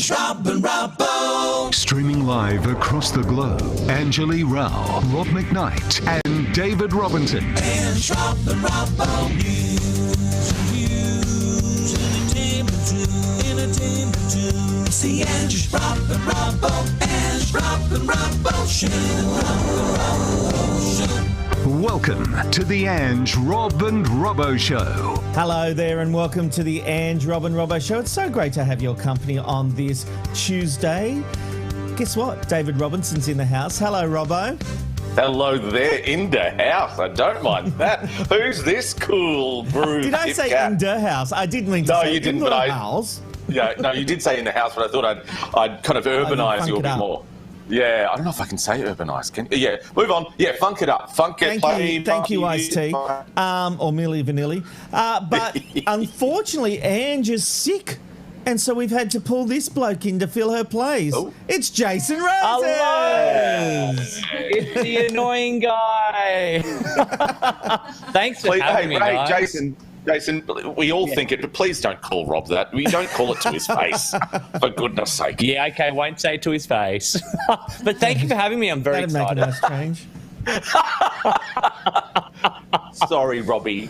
Ange, Rob and Robbo. Streaming live across the globe, Angeli Rao, Rob McKnight, and David Robinson. Ange, Rob and Robbo. News, entertainment too. It's the Ange, Rob and Robbo. Ange, Rob and Robbo Show. Welcome to the Ange, Rob and Robbo Show. Hello there and welcome to the Ange, Rob and Robbo Show. It's so great to have your company on this Tuesday. Guess what? David Robinson's in the house. Hello, Robbo. Hello there, in the house. I don't mind that. Who's this cool brew? Did I say cat? in the house? I didn't mean to No, say you didn't, in the but house. Yeah, no, you did say in the house, but I thought I'd kind of urbanise you a bit more. Yeah, I don't know if I can say urbanise. Yeah, move on. Yeah, funk it up. Funk it. Thank you, Ice-T. Or Milli Vanilli. But unfortunately, Ange is sick. And so we've had to pull this bloke in to fill her place. Oh. It's Jason Rose. Hello. It's the annoying guy. Thanks for having me, guys. Jason, we all think it, but please don't call Rob that. We don't call it to his face, for goodness sake. Yeah, okay, won't say it to his face. But thank you for having me. I'm very excited. That'd make a nice change. Sorry, Robbie.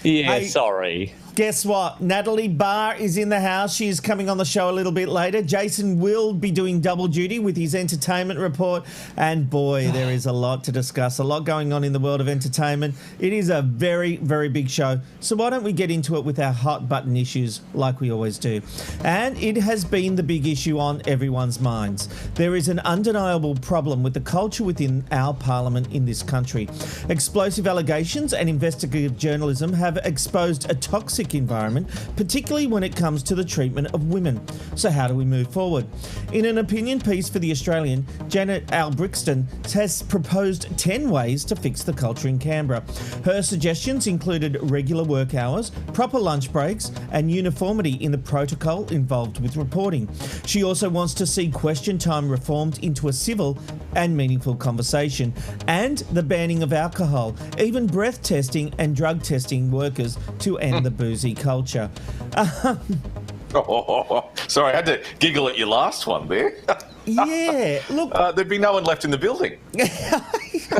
Yeah, sorry. Guess what? Natalie Barr is in the house. She is coming on the show a little bit later. Jason will be doing double duty with his entertainment report. And boy, there is a lot to discuss, a lot going on in the world of entertainment. It is a very, very big show. So why don't we get into it with our hot button issues like we always do? And it has been the big issue on everyone's minds. There is an undeniable problem with the culture within our parliament in this country. Explosive allegations and investigative journalism have exposed a toxic environment, particularly when it comes to the treatment of women. So how do we move forward? In an opinion piece for The Australian, Janet Albrixton has proposed 10 ways to fix the culture in Canberra. Her suggestions included regular work hours, proper lunch breaks, and uniformity in the protocol involved with reporting. She also wants to see question time reformed into a civil and meaningful conversation, and the banning of alcohol, even breath testing and drug testing workers to end the boozy culture. Sorry, I had to giggle at your last one there. Yeah, look. There'd be no one left in the building.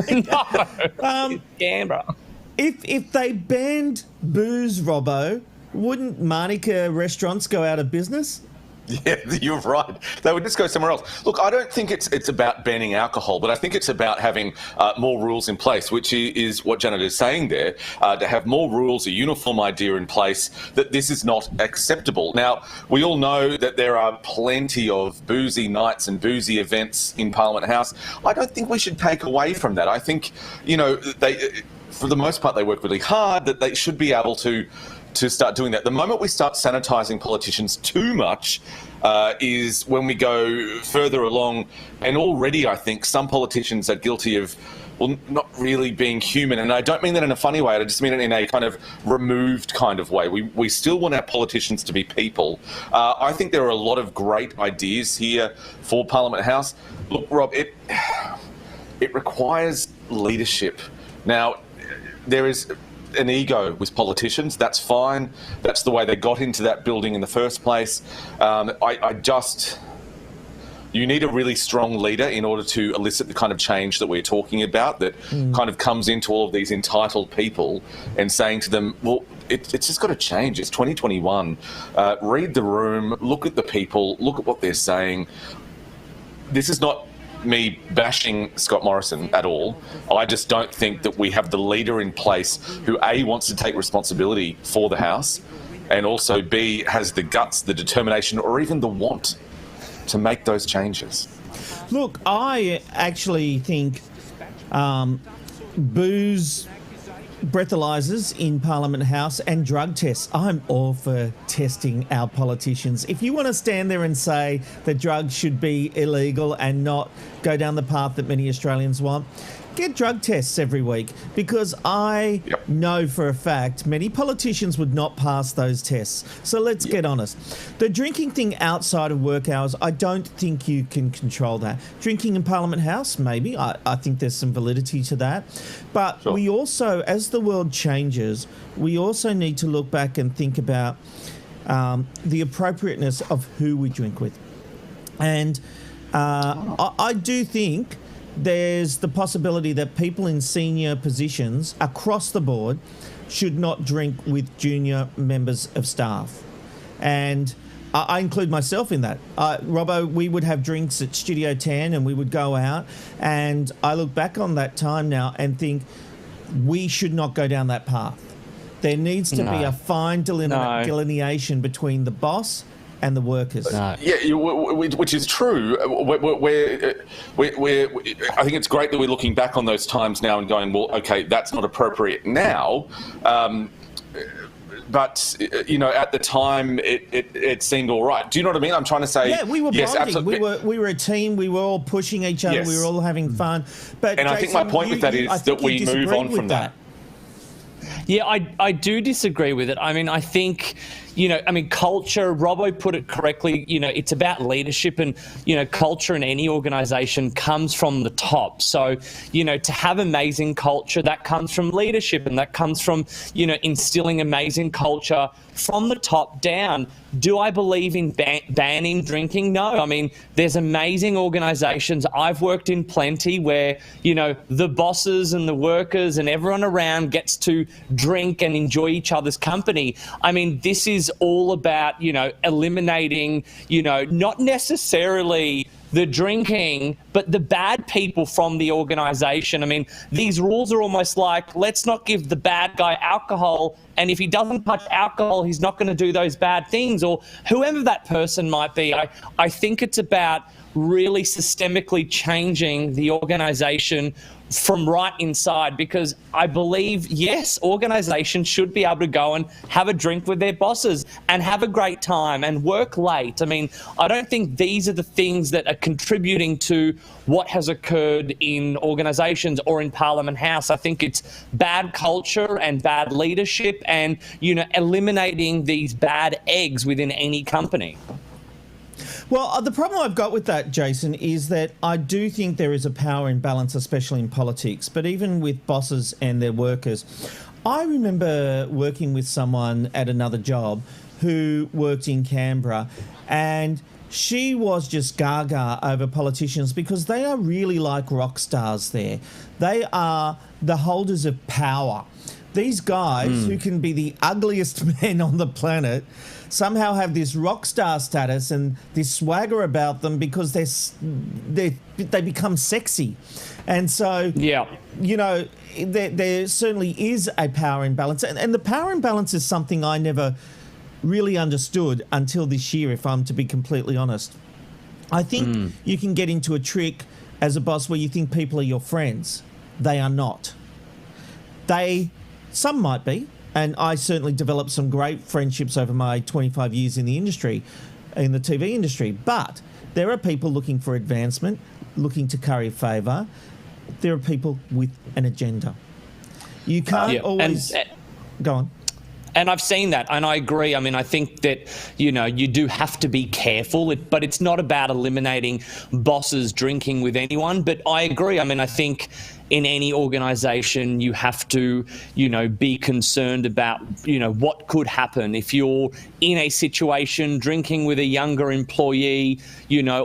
No. Canberra. If they banned booze, Robbo, wouldn't Manuka restaurants go out of business? Yeah, you're right. They would just go somewhere else. Look, I don't think it's about banning alcohol, but I think it's about having more rules in place, which is what Janet is saying there, to have more rules, a uniform idea in place that this is not acceptable. Now, we all know that there are plenty of boozy nights and boozy events in Parliament House. I don't think we should take away from that. I think, they, for the most part, they work really hard, that they should be able to start doing that. The moment we start sanitising politicians too much is when we go further along. And already, I think, some politicians are guilty of, well, not really being human. And I don't mean that in a funny way. I just mean it in a kind of removed kind of way. We still want our politicians to be people. I think there are a lot of great ideas here for Parliament House. Look, Rob, it requires leadership. Now, there is an ego with politicians. That's fine. That's the way they got into that building in the first place. You need a really strong leader in order to elicit the kind of change that we're talking about, that kind of comes into all of these entitled people and saying to them, well, it's just got to change. It's 2021. Read the room, look at the people, look at what they're saying. This is not me bashing Scott Morrison at all. I just don't think that we have the leader in place who A, wants to take responsibility for the House, and also B, has the guts, the determination, or even the want to make those changes. Look, I actually think booze breathalyzers in Parliament House and drug tests. I'm all for testing our politicians. If you want to stand there and say that drugs should be illegal and not go down the path that many Australians want, get drug tests every week, because I know for a fact many politicians would not pass those tests. So let's get honest. The drinking thing outside of work hours, I don't think you can control that. Drinking in Parliament House, maybe. I think there's some validity to that. But we also, as the world changes, we also need to look back and think about the appropriateness of who we drink with. And I do think there's the possibility that people in senior positions across the board should not drink with junior members of staff. And I include myself in that. Robbo, we would have drinks at Studio 10 and we would go out, and I look back on that time now and think we should not go down that path. There needs to be a fine delineation between the boss and the workers. Yeah, which is true. I think it's great that we're looking back on those times now and going, well, okay, that's not appropriate now. But, at the time, it seemed all right. Do you know what I mean? I'm trying to say... Yeah, we were yes, bonding. absolutely. We were a team. We were all pushing each other. Yes. We were all having fun. But and Jason, I think my point with that is that we move on from that. Yeah, I do disagree with it. I mean, I think, culture, Robbo put it correctly, it's about leadership, and, culture in any organisation comes from the top. So, to have amazing culture, that comes from leadership, and that comes from, instilling amazing culture from the top down. Do I believe in banning drinking? No. I mean, there's amazing organisations. I've worked in plenty where, the bosses and the workers and everyone around gets to drink and enjoy each other's company. I mean, this is all about, eliminating, not necessarily the drinking, but the bad people from the organisation. I mean, these rules are almost like, let's not give the bad guy alcohol, and if he doesn't touch alcohol, he's not going to do those bad things, or whoever that person might be. I think it's about really systemically changing the organisation from right inside, because I believe, yes, organisations should be able to go and have a drink with their bosses and have a great time and work late. I mean, I don't think these are the things that are contributing to what has occurred in organisations or in Parliament House. I think it's bad culture and bad leadership and, eliminating these bad eggs within any company. Well, the problem I've got with that, Jason, is that I do think there is a power imbalance, especially in politics, but even with bosses and their workers. I remember working with someone at another job who worked in Canberra, and she was just gaga over politicians because they are really like rock stars there. They are the holders of power. These guys who can be the ugliest men on the planet somehow have this rock star status and this swagger about them because they become sexy. And so, there certainly is a power imbalance. And the power imbalance is something I never really understood until this year, if I'm to be completely honest. I think you can get into a trick as a boss where you think people are your friends. They are not. Some might be, and I certainly developed some great friendships over my 25 years in the industry, in the TV industry. But there are people looking for advancement, looking to curry favour. There are people with an agenda. You can't always... Go on. And I've seen that, and I agree. I mean, I think that, you do have to be careful, but it's not about eliminating bosses drinking with anyone. But I agree. I mean, I think in any organisation you have to, be concerned about, what could happen if you're in a situation drinking with a younger employee,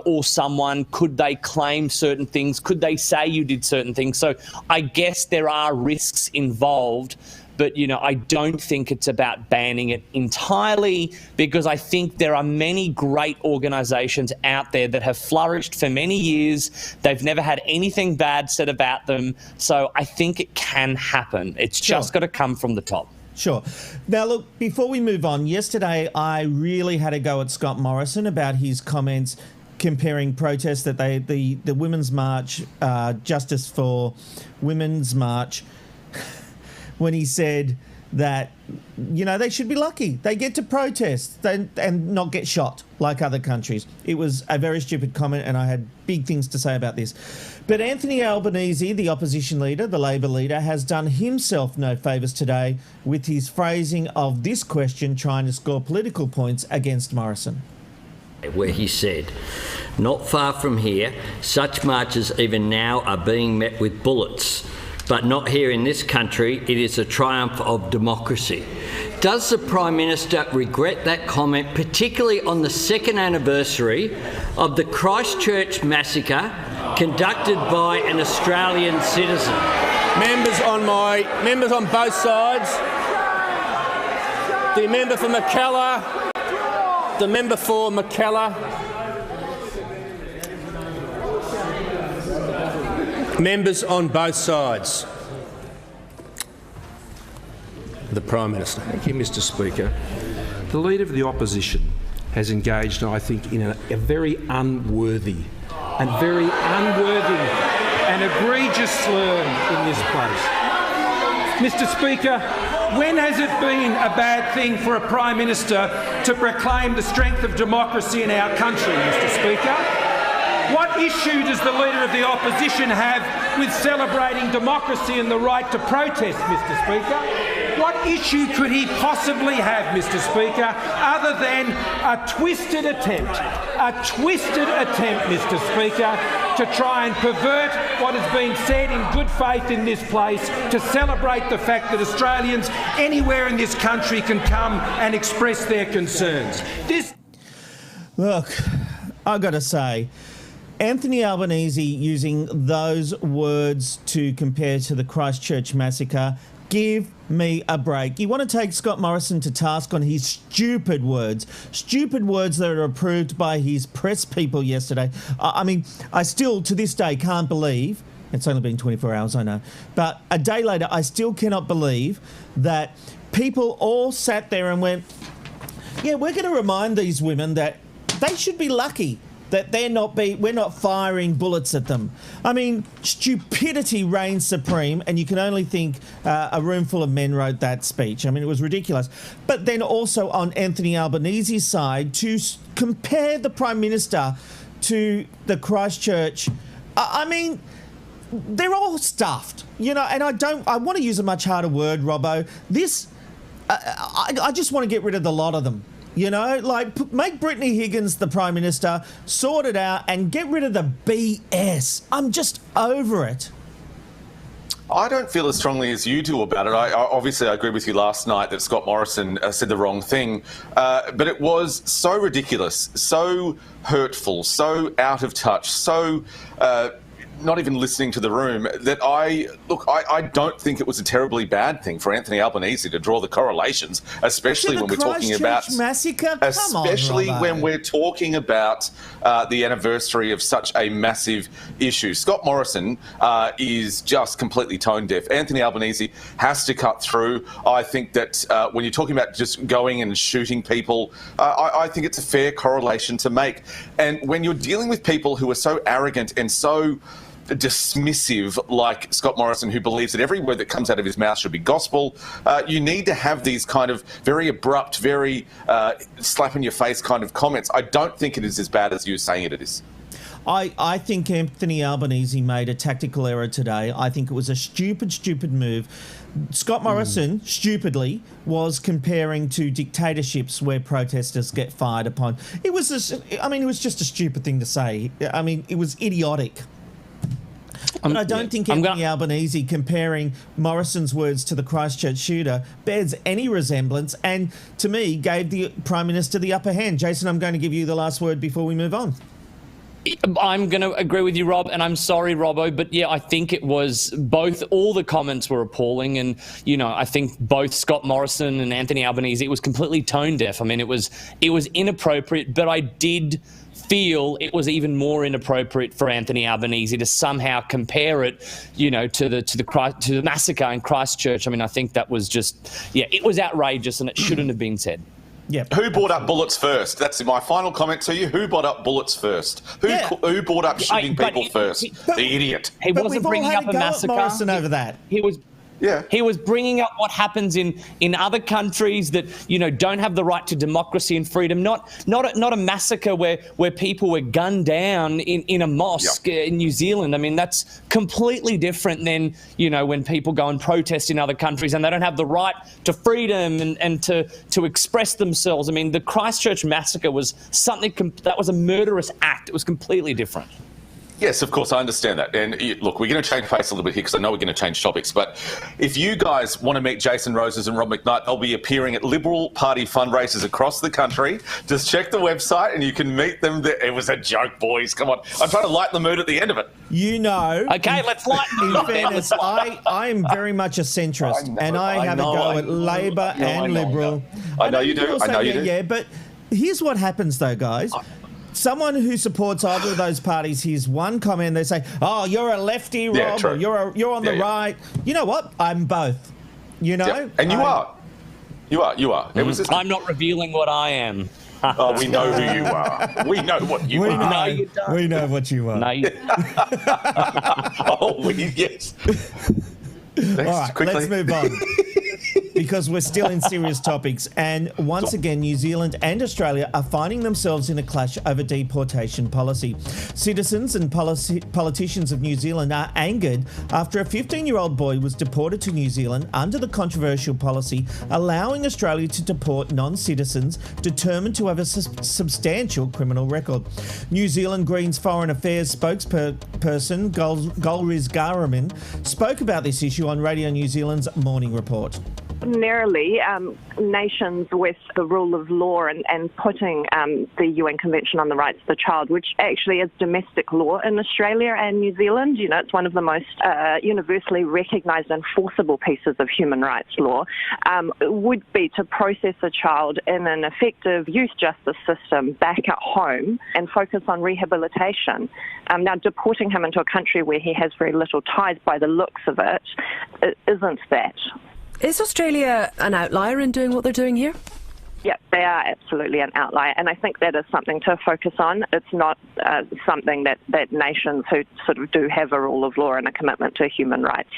or someone, could they claim certain things? Could they say you did certain things? So I guess there are risks involved. But, I don't think it's about banning it entirely, because I think there are many great organisations out there that have flourished for many years. They've never had anything bad said about them. So I think it can happen. It's just got to come from the top. Sure. Now, look, before we move on, yesterday I really had a go at Scott Morrison about his comments comparing protests that the Women's March, Justice for Women's March, when he said that, they should be lucky. They get to protest and not get shot like other countries. It was a very stupid comment, and I had big things to say about this. But Anthony Albanese, the opposition leader, the Labor leader, has done himself no favours today with his phrasing of this question, trying to score political points against Morrison. Where he said, "Not far from here, such marches even now are being met with bullets. But not here in this country. It is a triumph of democracy. Does the Prime Minister regret that comment, particularly on the second anniversary of the Christchurch massacre conducted by an Australian citizen? Members on both sides. The member for Mackellar. The member for Mackellar. Members on both sides. The Prime Minister. Thank you, Mr Speaker. The Leader of the Opposition has engaged, I think, in a very unworthy and egregious slur in this place. Mr Speaker, when has it been a bad thing for a Prime Minister to proclaim the strength of democracy in our country, Mr Speaker? What issue does the Leader of the Opposition have with celebrating democracy and the right to protest, Mr Speaker? What issue could he possibly have, Mr Speaker, other than a twisted attempt, Mr Speaker, to try and pervert what has been said in good faith in this place to celebrate the fact that Australians anywhere in this country can come and express their concerns? Look, I've got to say, Anthony Albanese using those words to compare to the Christchurch massacre, give me a break. You want to take Scott Morrison to task on his stupid words that are approved by his press people yesterday. I mean, I still, to this day, can't believe, it's only been 24 hours, I know, but a day later, I still cannot believe that people all sat there and went, yeah, we're going to remind these women that they should be lucky that we're not firing bullets at them. I mean, stupidity reigns supreme, and you can only think a room full of men wrote that speech. I mean, it was ridiculous. But then also on Anthony Albanese's side, to compare the Prime Minister to the Christchurch, I mean, they're all stuffed, you know, and I want to use a much harder word, Robbo. I just want to get rid of the lot of them. You know, like, make Brittany Higgins the Prime Minister, sort it out, and get rid of the BS. I'm just over it. I don't feel as strongly as you do about it. Obviously, I agree with you last night that Scott Morrison said the wrong thing, but it was so ridiculous, so hurtful, so out of touch, so not even listening to the room, that I don't think it was a terribly bad thing for Anthony Albanese to draw the correlations, especially when we're talking about massacre. Especially when we're talking about the anniversary of such a massive issue. Scott Morrison is just completely tone deaf. Anthony Albanese has to cut through. I think that when you're talking about just going and shooting people, I think it's a fair correlation to make. And when you're dealing with people who are so arrogant and so dismissive, like Scott Morrison, who believes that every word that comes out of his mouth should be gospel, you need to have these kind of very abrupt, very slap in your face kind of comments. I don't think it is as bad as you're saying it is. I think Anthony Albanese made a tactical error today. I think it was a stupid move. Scott Morrison, stupidly, was comparing to dictatorships where protesters get fired upon. It was just a stupid thing to say. I mean, it was idiotic. But I don't think Anthony Albanese comparing Morrison's words to the Christchurch shooter bears any resemblance, and to me gave the Prime Minister the upper hand. Jason, I'm going to give you the last word before we move on. I'm going to agree with you, Rob, and I'm sorry, Robbo, but yeah, I think it was both. All the comments were appalling, and you know, I think both Scott Morrison and Anthony Albanese, it was completely tone deaf. I mean, it was inappropriate, but I did feel it was even more inappropriate for Anthony Albanese to somehow compare it, you know, to the massacre in Christchurch. I mean, I think that was just, it was outrageous, and it shouldn't have been said. Yep. Who brought up bullets first? That's my final comment to you. Who brought up bullets first? Who brought up shooting people first? The idiot. He wasn't bringing up a massacre. Morrison over that. He was bringing up what happens in other countries that, you know, don't have the right to democracy and freedom. Not a massacre where people were gunned down in a mosque in New Zealand. I mean, that's completely different than, you know, when people go and protest in other countries and they don't have the right to freedom and to express themselves. I mean, the Christchurch massacre was something that was a murderous act. It was completely different. Yes, of course, I understand that. And look, we're going to change pace a little bit here because I know we're going to change topics. But if you guys want to meet Jason Roses and Rob McKnight, they'll be appearing at Liberal Party fundraisers across the country. Just check the website and you can meet them there. It was a joke, boys. Come on. I'm trying to lighten the mood at the end of it. You know. Okay, let's lighten the mood. In fairness, I am very much a centrist, I have a go at Labor and Liberal. I know you do. I know you do. Yeah, but here's what happens, though, guys. Someone who supports either of those parties hears one comment, they say, "Oh, you're a lefty, Rob. Yeah, true. Or you're on the right." You know what? I'm both. You know, yeah. And you are. You are. It was. I'm not revealing what I am. Oh, we know who you are. We know what you are. No, you don't. We know what you are. No, you yes. All right, let's move on. Because we're still in serious topics. And once again, New Zealand and Australia are finding themselves in a clash over deportation policy. Citizens and politicians of New Zealand are angered after a 15-year-old boy was deported to New Zealand under the controversial policy allowing Australia to deport non-citizens determined to have a substantial criminal record. New Zealand Greens Foreign Affairs spokesperson Golriz Garaman spoke about this issue on Radio New Zealand's Morning Report. Ordinarily, nations with the rule of law and putting the UN Convention on the Rights of the Child, which actually is domestic law in Australia and New Zealand, you know, it's one of the most universally recognised and enforceable pieces of human rights law, would be to process a child in an effective youth justice system back at home and focus on rehabilitation. Now, deporting him into a country where he has very little ties by the looks of it isn't that. Is Australia an outlier in doing what they're doing here? Yeah, they are absolutely an outlier, and I think that is something to focus on. It's not something that nations who sort of do have a rule of law and a commitment to human rights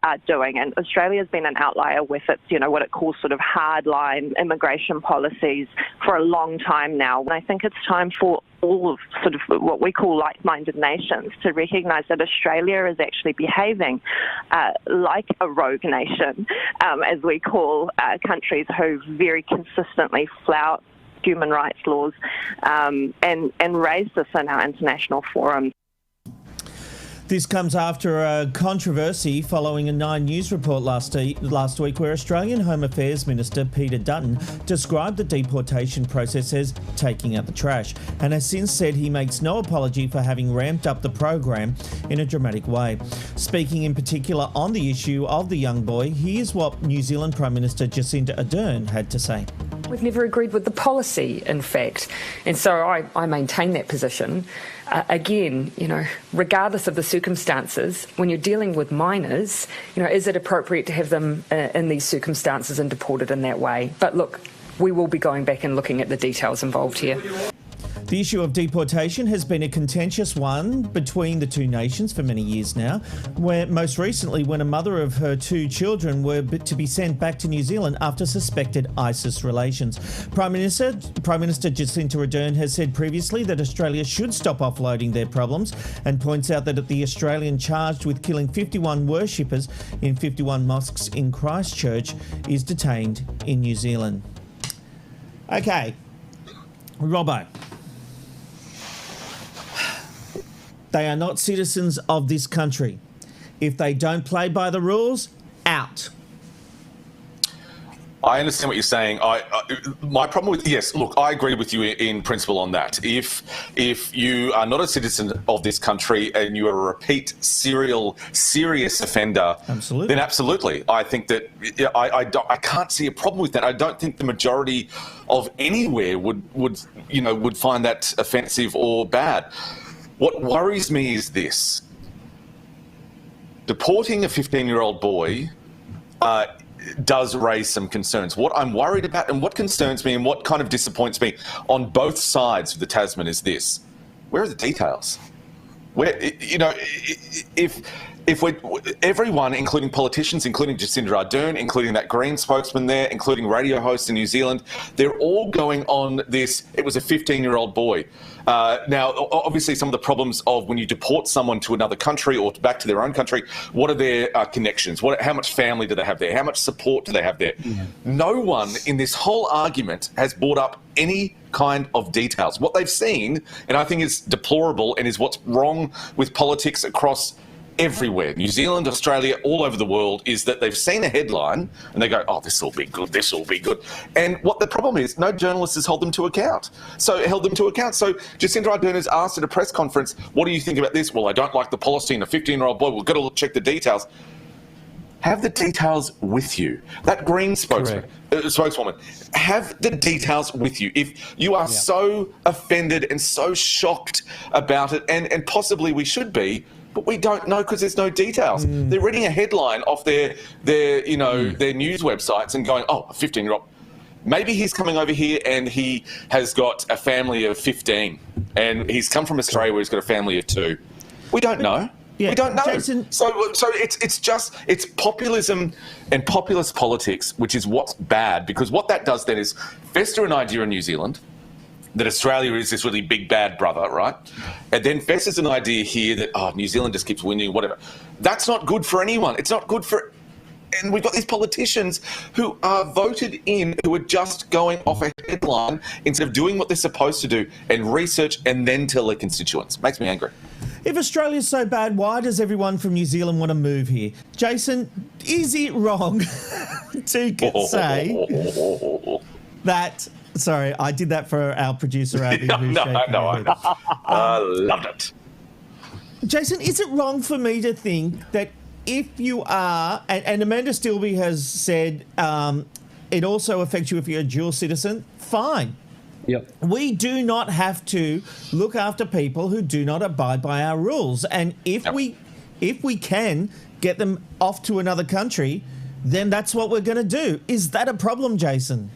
are doing. And Australia's been an outlier with its, you know, what it calls sort of hardline immigration policies for a long time now. And I think it's time for all of sort of what we call like-minded nations to recognise that Australia is actually behaving like a rogue nation, as we call countries who very consistently flout human rights laws and raise this in our international forums. This comes after a controversy following a Nine News report last week where Australian Home Affairs Minister Peter Dutton described the deportation process as taking out the trash and has since said he makes no apology for having ramped up the program in a dramatic way. Speaking in particular on the issue of the young boy, here's what New Zealand Prime Minister Jacinda Ardern had to say. We've never agreed with the policy, in fact, and so I maintain that position. Again, you know, regardless of the circumstances, when you're dealing with minors, you know, is it appropriate to have them in these circumstances and deported in that way? But look, we will be going back and looking at the details involved here. The issue of deportation has been a contentious one between the two nations for many years now, where most recently when a mother of her two children were to be sent back to New Zealand after suspected ISIS relations. Prime Minister Jacinda Ardern has said previously that Australia should stop offloading their problems and points out that the Australian charged with killing 51 worshippers in 51 mosques in Christchurch is detained in New Zealand. Okay, Robbo. They are not citizens of this country. If they don't play by the rules, out. I understand what you're saying. My problem with yes, look, I agree with you in principle on that. If you are not a citizen of this country and you are a repeat serious offender, then absolutely, I think that I can't see a problem with that. I don't think the majority of anywhere would find that offensive or bad. What worries me is this. Deporting a 15-year-old boy does raise some concerns. What I'm worried about and what concerns me and what kind of disappoints me on both sides of the Tasman is this. Where are the details? Where, you know, if everyone, including politicians, including Jacinda Ardern, including that Green spokesman there, including radio hosts in New Zealand, they're all going on this, it was a 15-year-old boy. Now, obviously, some of the problems of when you deport someone to another country or back to their own country, what are their connections? How much family do they have there? How much support do they have there? No one in this whole argument has brought up any kind of details. What they've seen, and I think is deplorable and is what's wrong with politics across everywhere, New Zealand, Australia, all over the world, is that they've seen a headline and they go, oh, this will be good, this will be good. And what the problem is, no journalist has held them to account. So Jacinda Ardern has asked at a press conference, what do you think about this? Well, I don't like the policy and a 15-year-old boy, we've got to check the details. Have the details with you. That Green spokeswoman, have the details with you. If you are so offended and so shocked about it, and possibly we should be, but we don't know because there's no details. They're reading a headline off their news websites and going, oh, a 15-year-old. Maybe he's coming over here and he has got a family of 15 and he's come from Australia where he's got a family of 2. We don't know. Yeah. We don't know. Jason, so it's populism and populist politics, which is what's bad, because what that does then is fester an idea in New Zealand that Australia is this really big bad brother, right? And then festers an idea here that, oh, New Zealand just keeps winning, whatever. That's not good for anyone. It's not good for... And we've got these politicians who are voted in, who are just going off a headline instead of doing what they're supposed to do and research and then tell their constituents. Makes me angry. If Australia's so bad, why does everyone from New Zealand want to move here? Jason, is it wrong to say that... Sorry, I did that for our producer, Abby. I loved it. Jason, is it wrong for me to think that if you are, and Amanda Stilby has said it also affects you if you're a dual citizen, fine. Yep. We do not have to look after people who do not abide by our rules. And if we can get them off to another country, then that's what we're going to do. Is that a problem, Jason?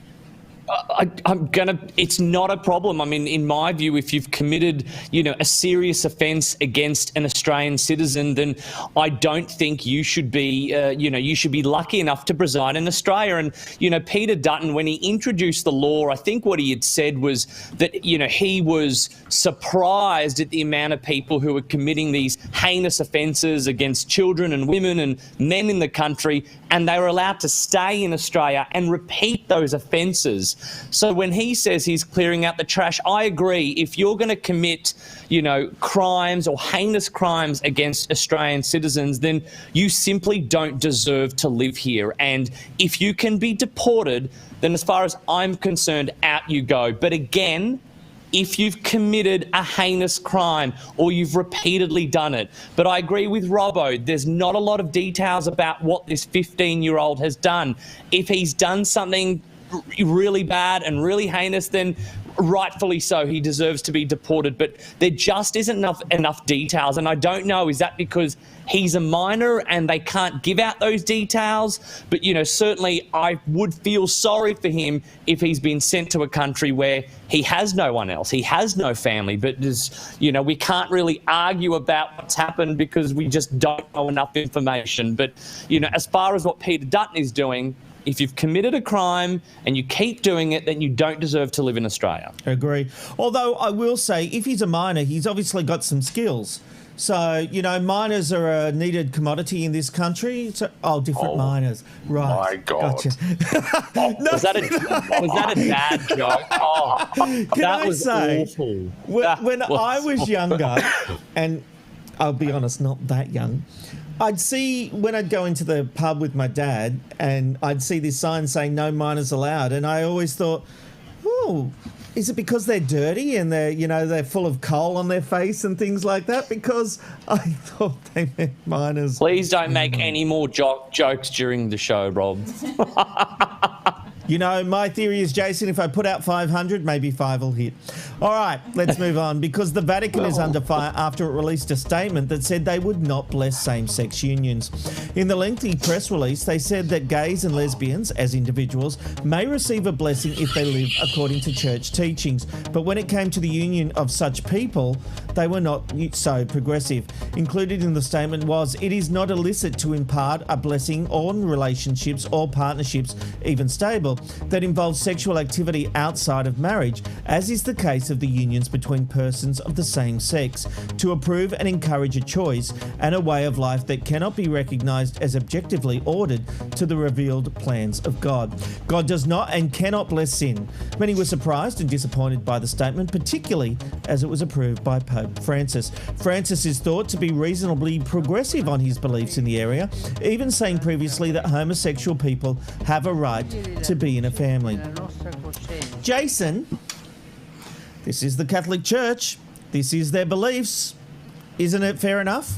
It's not a problem. I mean, in my view, if you've committed, a serious offence against an Australian citizen, then I don't think you should be, you should be lucky enough to reside in Australia. And, Peter Dutton, when he introduced the law, I think what he had said was that, he was surprised at the amount of people who were committing these heinous offences against children and women and men in the country, and they were allowed to stay in Australia and repeat those offences. So when he says he's clearing out the trash, I agree. If you're going to commit, crimes or heinous crimes against Australian citizens, then you simply don't deserve to live here. And if you can be deported, then as far as I'm concerned, out you go. But again, if you've committed a heinous crime or you've repeatedly done it. But I agree with Robbo, there's not a lot of details about what this 15-year-old has done. If he's done something really bad and really heinous, then rightfully so, he deserves to be deported. But there just isn't enough details. And I don't know, is that because he's a minor and they can't give out those details? But, certainly I would feel sorry for him if he's been sent to a country where he has no one else, he has no family. But we can't really argue about what's happened because we just don't know enough information. But, as far as what Peter Dutton is doing, if you've committed a crime and you keep doing it, then you don't deserve to live in Australia. I agree. Although I will say, if he's a minor, he's obviously got some skills. So, minors are a needed commodity in this country. So, different minors. Right. My God. Gotcha. Was that a bad joke? Oh, Can that I was say, awful. When I was younger, and I'll be honest, not that young, I'd see, when I'd go into the pub with my dad, and I'd see this sign saying no minors allowed, and I always thought, oh, is it because they're dirty and they're full of coal on their face and things like that? Because I thought they meant minors. Please don't make any more jokes during the show, Rob. You know, my theory is, Jason, if I put out 500, maybe 5 will hit. All right, let's move on, because the Vatican is under fire after it released a statement that said they would not bless same-sex unions. In the lengthy press release, they said that gays and lesbians, as individuals, may receive a blessing if they live according to church teachings. But when it came to the union of such people, they were not so progressive. Included in the statement was, it is not illicit to impart a blessing on relationships or partnerships, even stable, that involve sexual activity outside of marriage, as is the case of the unions between persons of the same sex, to approve and encourage a choice and a way of life that cannot be recognised as objectively ordered to the revealed plans of God. God does not and cannot bless sin. Many were surprised and disappointed by the statement, particularly as it was approved by Pope Francis. Francis is thought to be reasonably progressive on his beliefs in the area, even saying previously that homosexual people have a right to be in a family. Jason, this is the Catholic Church. This is their beliefs. Isn't it fair enough?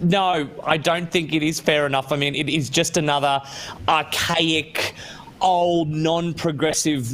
No, I don't think it is fair enough. I mean, it is just another archaic, old, non-progressive,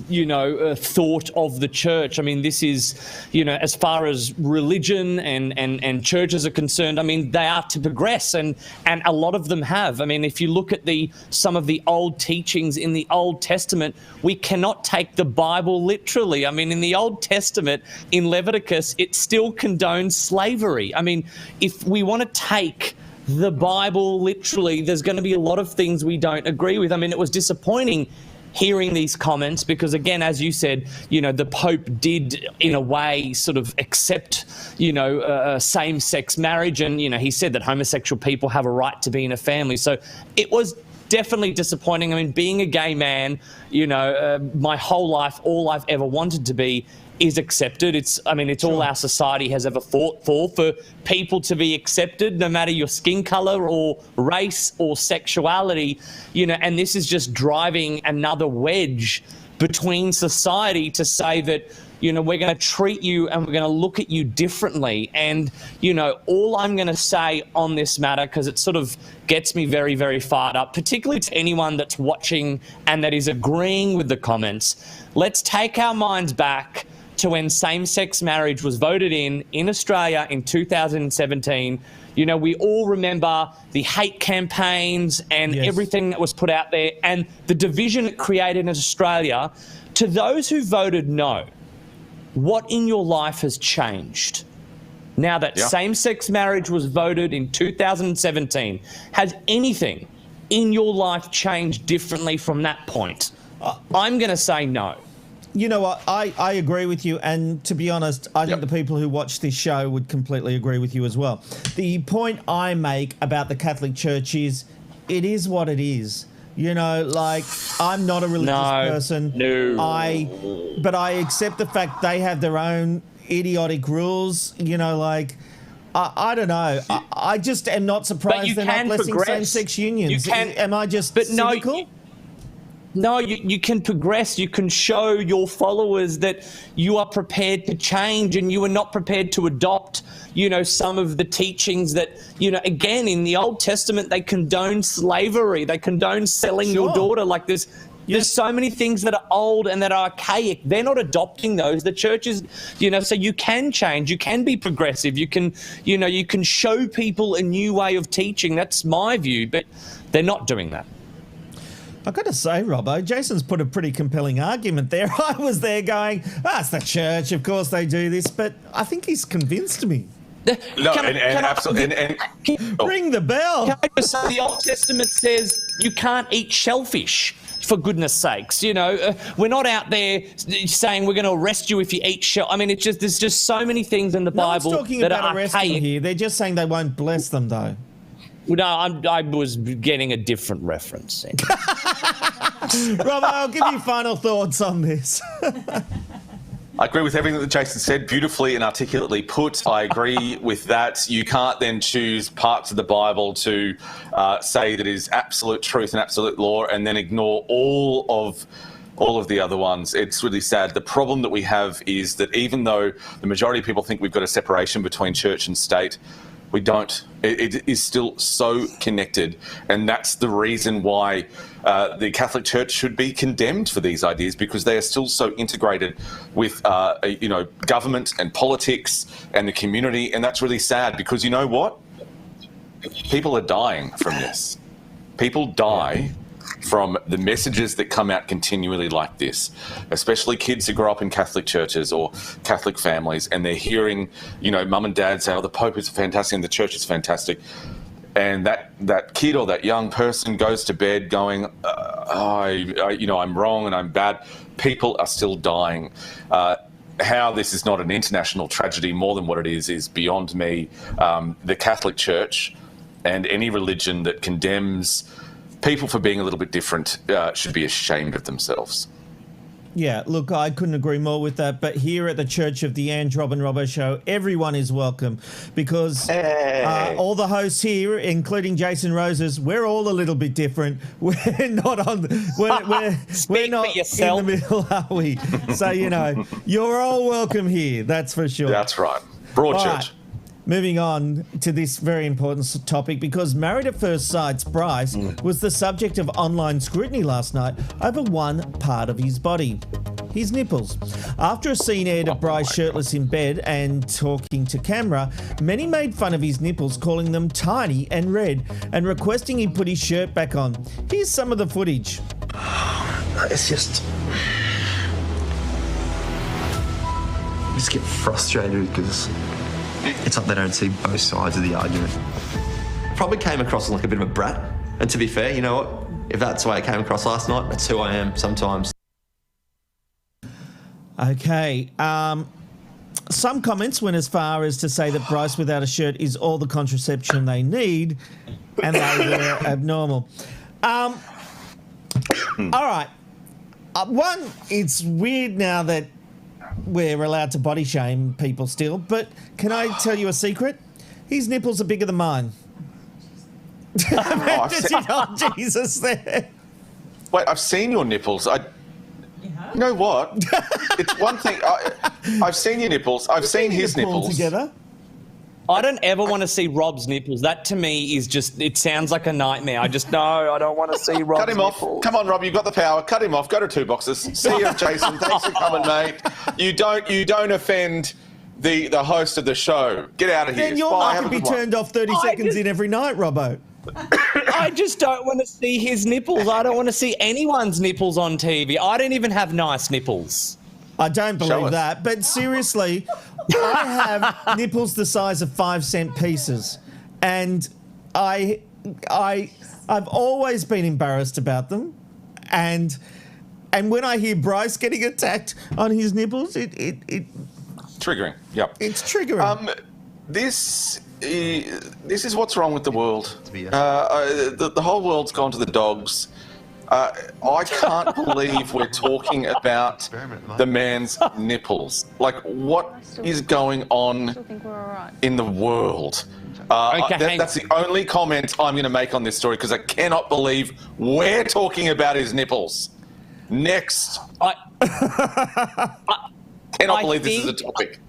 thought of the church. I mean, this is, as far as religion and churches are concerned, I mean, they are to progress, and a lot of them have. I mean, if you look at some of the old teachings in the Old Testament, we cannot take the Bible literally. I mean, in the Old Testament, in Leviticus, it still condones slavery. I mean, if we want to take the Bible literally, there's going to be a lot of things we don't agree with. I mean, it was disappointing hearing these comments because, again, as you said, the Pope did, in a way, sort of accept, same-sex marriage, and, he said that homosexual people have a right to be in a family. So it was definitely disappointing. I mean, being a gay man, my whole life, all I've ever wanted to be is accepted. It's all our society has ever fought for people to be accepted, no matter your skin color or race or sexuality, and this is just driving another wedge between society to say that, we're going to treat you and we're going to look at you differently. And, all I'm going to say on this matter, because it sort of gets me very, very fired up, particularly to anyone that's watching and that is agreeing with the comments, let's take our minds back to when same-sex marriage was voted in Australia in 2017. We all remember the hate campaigns and everything that was put out there and the division it created in Australia. To those who voted no, what in your life has changed? Now that same-sex marriage was voted in 2017, has anything in your life changed differently from that point? I'm going to say no. You know what? I agree with you, and to be honest, I think the people who watch this show would completely agree with you as well. The point I make about the Catholic Church is, it is what it is. I'm not a religious person. But I accept the fact they have their own idiotic rules. I don't know. I just am not surprised they're not blessing same-sex unions. Am I just cynical? No, you can progress. You can show your followers that you are prepared to change and you are not prepared to adopt, some of the teachings that, again, in the Old Testament, they condone slavery. They condone selling your daughter. Like there's so many things that are old and that are archaic. They're not adopting those. The church is, so you can change. You can be progressive. You can, you can show people a new way of teaching. That's my view, but they're not doing that. I've got to say, Robbo, Jason's put a pretty compelling argument there. I was there going, it's the church, of course they do this, but I think he's convinced me. No, absolutely. Ring the bell. Can I just say, the Old Testament says you can't eat shellfish, for goodness sakes. We're not out there saying we're going to arrest you if you eat shell. I mean, there's just so many things in the Bible that are archaic. Here. They're just saying they won't bless them, though. No, I was getting a different reference. Rob, I'll give you final thoughts on this. I agree with everything that Jason said, beautifully and articulately put. I agree with that. You can't then choose parts of the Bible to say that is absolute truth and absolute law and then ignore all of the other ones. It's really sad. The problem that we have is that even though the majority of people think we've got a separation between church and state, We don't. It is still so connected, and that's the reason why the Catholic Church should be condemned for these ideas, because they are still so integrated with, government and politics and the community, and that's really sad. Because you know what? People are dying from this. People die from the messages that come out continually like this, especially kids who grow up in Catholic churches or Catholic families, and they're hearing, mum and dad say, oh, the Pope is fantastic and the church is fantastic. And that kid or that young person goes to bed going, I'm wrong and I'm bad. People are still dying. How this is not an international tragedy more than what it is beyond me. The Catholic Church and any religion that condemns people for being a little bit different should be ashamed of themselves. Yeah, look, I couldn't agree more with that. But here at the Church of the Ange, Rob and Robbo Show, everyone is welcome, because all the hosts here, including Jason Roses, we're all a little bit different. We're not on. We're not in the middle, are we? So you're all welcome here. That's for sure. That's right. Broad all church. Right. Moving on to this very important topic, because Married at First Sight's Bryce was the subject of online scrutiny last night over one part of his body, his nipples. After a scene aired of Bryce shirtless in bed and talking to camera, many made fun of his nipples, calling them tiny and red, and requesting he put his shirt back on. Here's some of the footage. It's just... I just get frustrated because it's like they don't see both sides of the argument. Probably came across like a bit of a brat. And to be fair, you know what? If that's the way it came across last night, that's who I am sometimes. Okay. Some comments went as far as to say that Bryce without a shirt is all the contraception they need, and they were abnormal. All right. One, it's weird now that we're allowed to body shame people still, but can I tell you a secret? His nipples are bigger than mine. Jesus there. Wait, I've seen your nipples. You know what? It's one thing. I've seen your nipples. I've seen his nipples. Together? I don't ever want to see Rob's nipples. That to me is just, it sounds like a nightmare. I don't want to see Rob's Cut him nipples. off. Come on, Rob, you've got the power. Cut him off. Go to 2 boxes. See you, Jason. Thanks for coming, mate. You don't offend the host of the show. Get out of here. Then your mic can be turned off 30 seconds in every night, Robbo. I just don't want to see his nipples. I don't want to see anyone's nipples on TV. I don't even have nice nipples. I don't believe that. But seriously, I have nipples the size of 5-cent pieces, and I've always been embarrassed about them, and when I hear Bryce getting attacked on his nipples, it triggering. Yep, it's triggering. This is what's wrong with the world. The whole world's gone to the dogs. I can't believe we're talking about the man's nipples. Like, what is going on in the world? That's the only comment I'm going to make on this story, because I cannot believe we're talking about his nipples. Next. I cannot believe this is a topic.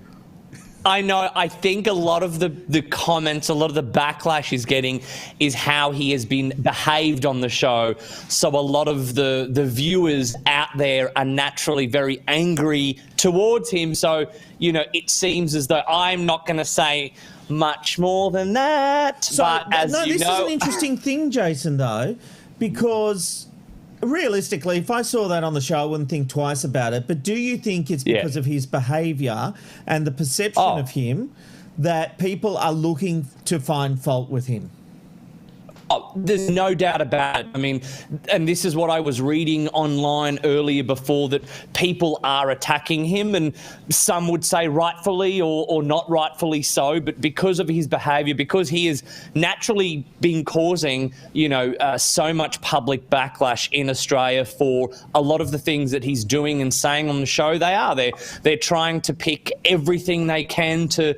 I know. I think a lot of the comments, a lot of the backlash he's getting is how he has been behaved on the show. So a lot of the viewers out there are naturally very angry towards him. So, it seems as though I'm not going to say much more than that. So, but as this is an interesting thing, Jason, though, because realistically, if I saw that on the show, I wouldn't think twice about it. But do you think it's because of his behaviour and the perception of him that people are looking to find fault with him? Oh, there's no doubt about it. I mean, and this is what I was reading online earlier before, that people are attacking him, and some would say rightfully or not rightfully so, but because of his behaviour, because he has naturally been causing, so much public backlash in Australia for a lot of the things that he's doing and saying on the show. They're trying to pick everything they can to,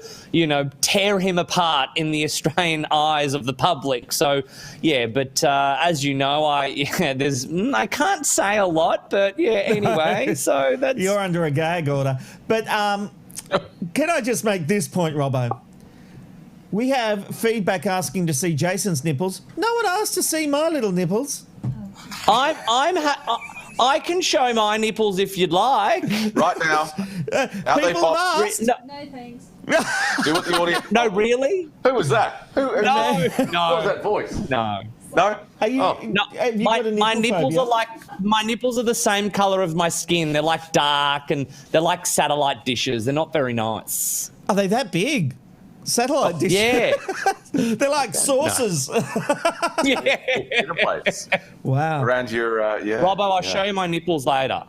tear him apart in the Australian eyes of the public. So, yeah, but as you know, I can't say a lot, but yeah, anyway, so that's... You're under a gag order. But can I just make this point, Robbo? We have feedback asking to see Jason's nipples. No one asked to see my little nipples. I can show my nipples if you'd like. Right now. People have asked. No thanks. Do what the audience. No, really? Who was that? No. What was that voice? No. No. Are you, No, have you got a my nipple nipples phobia? my nipples are the same colour of my skin. They're like dark and they're like satellite dishes. They're not very nice. Are they that big? Satellite dishes? Yeah. They're like saucers. Yeah. Dinner plates. Wow. Around your, yeah. Robbo, I'll show you my nipples later.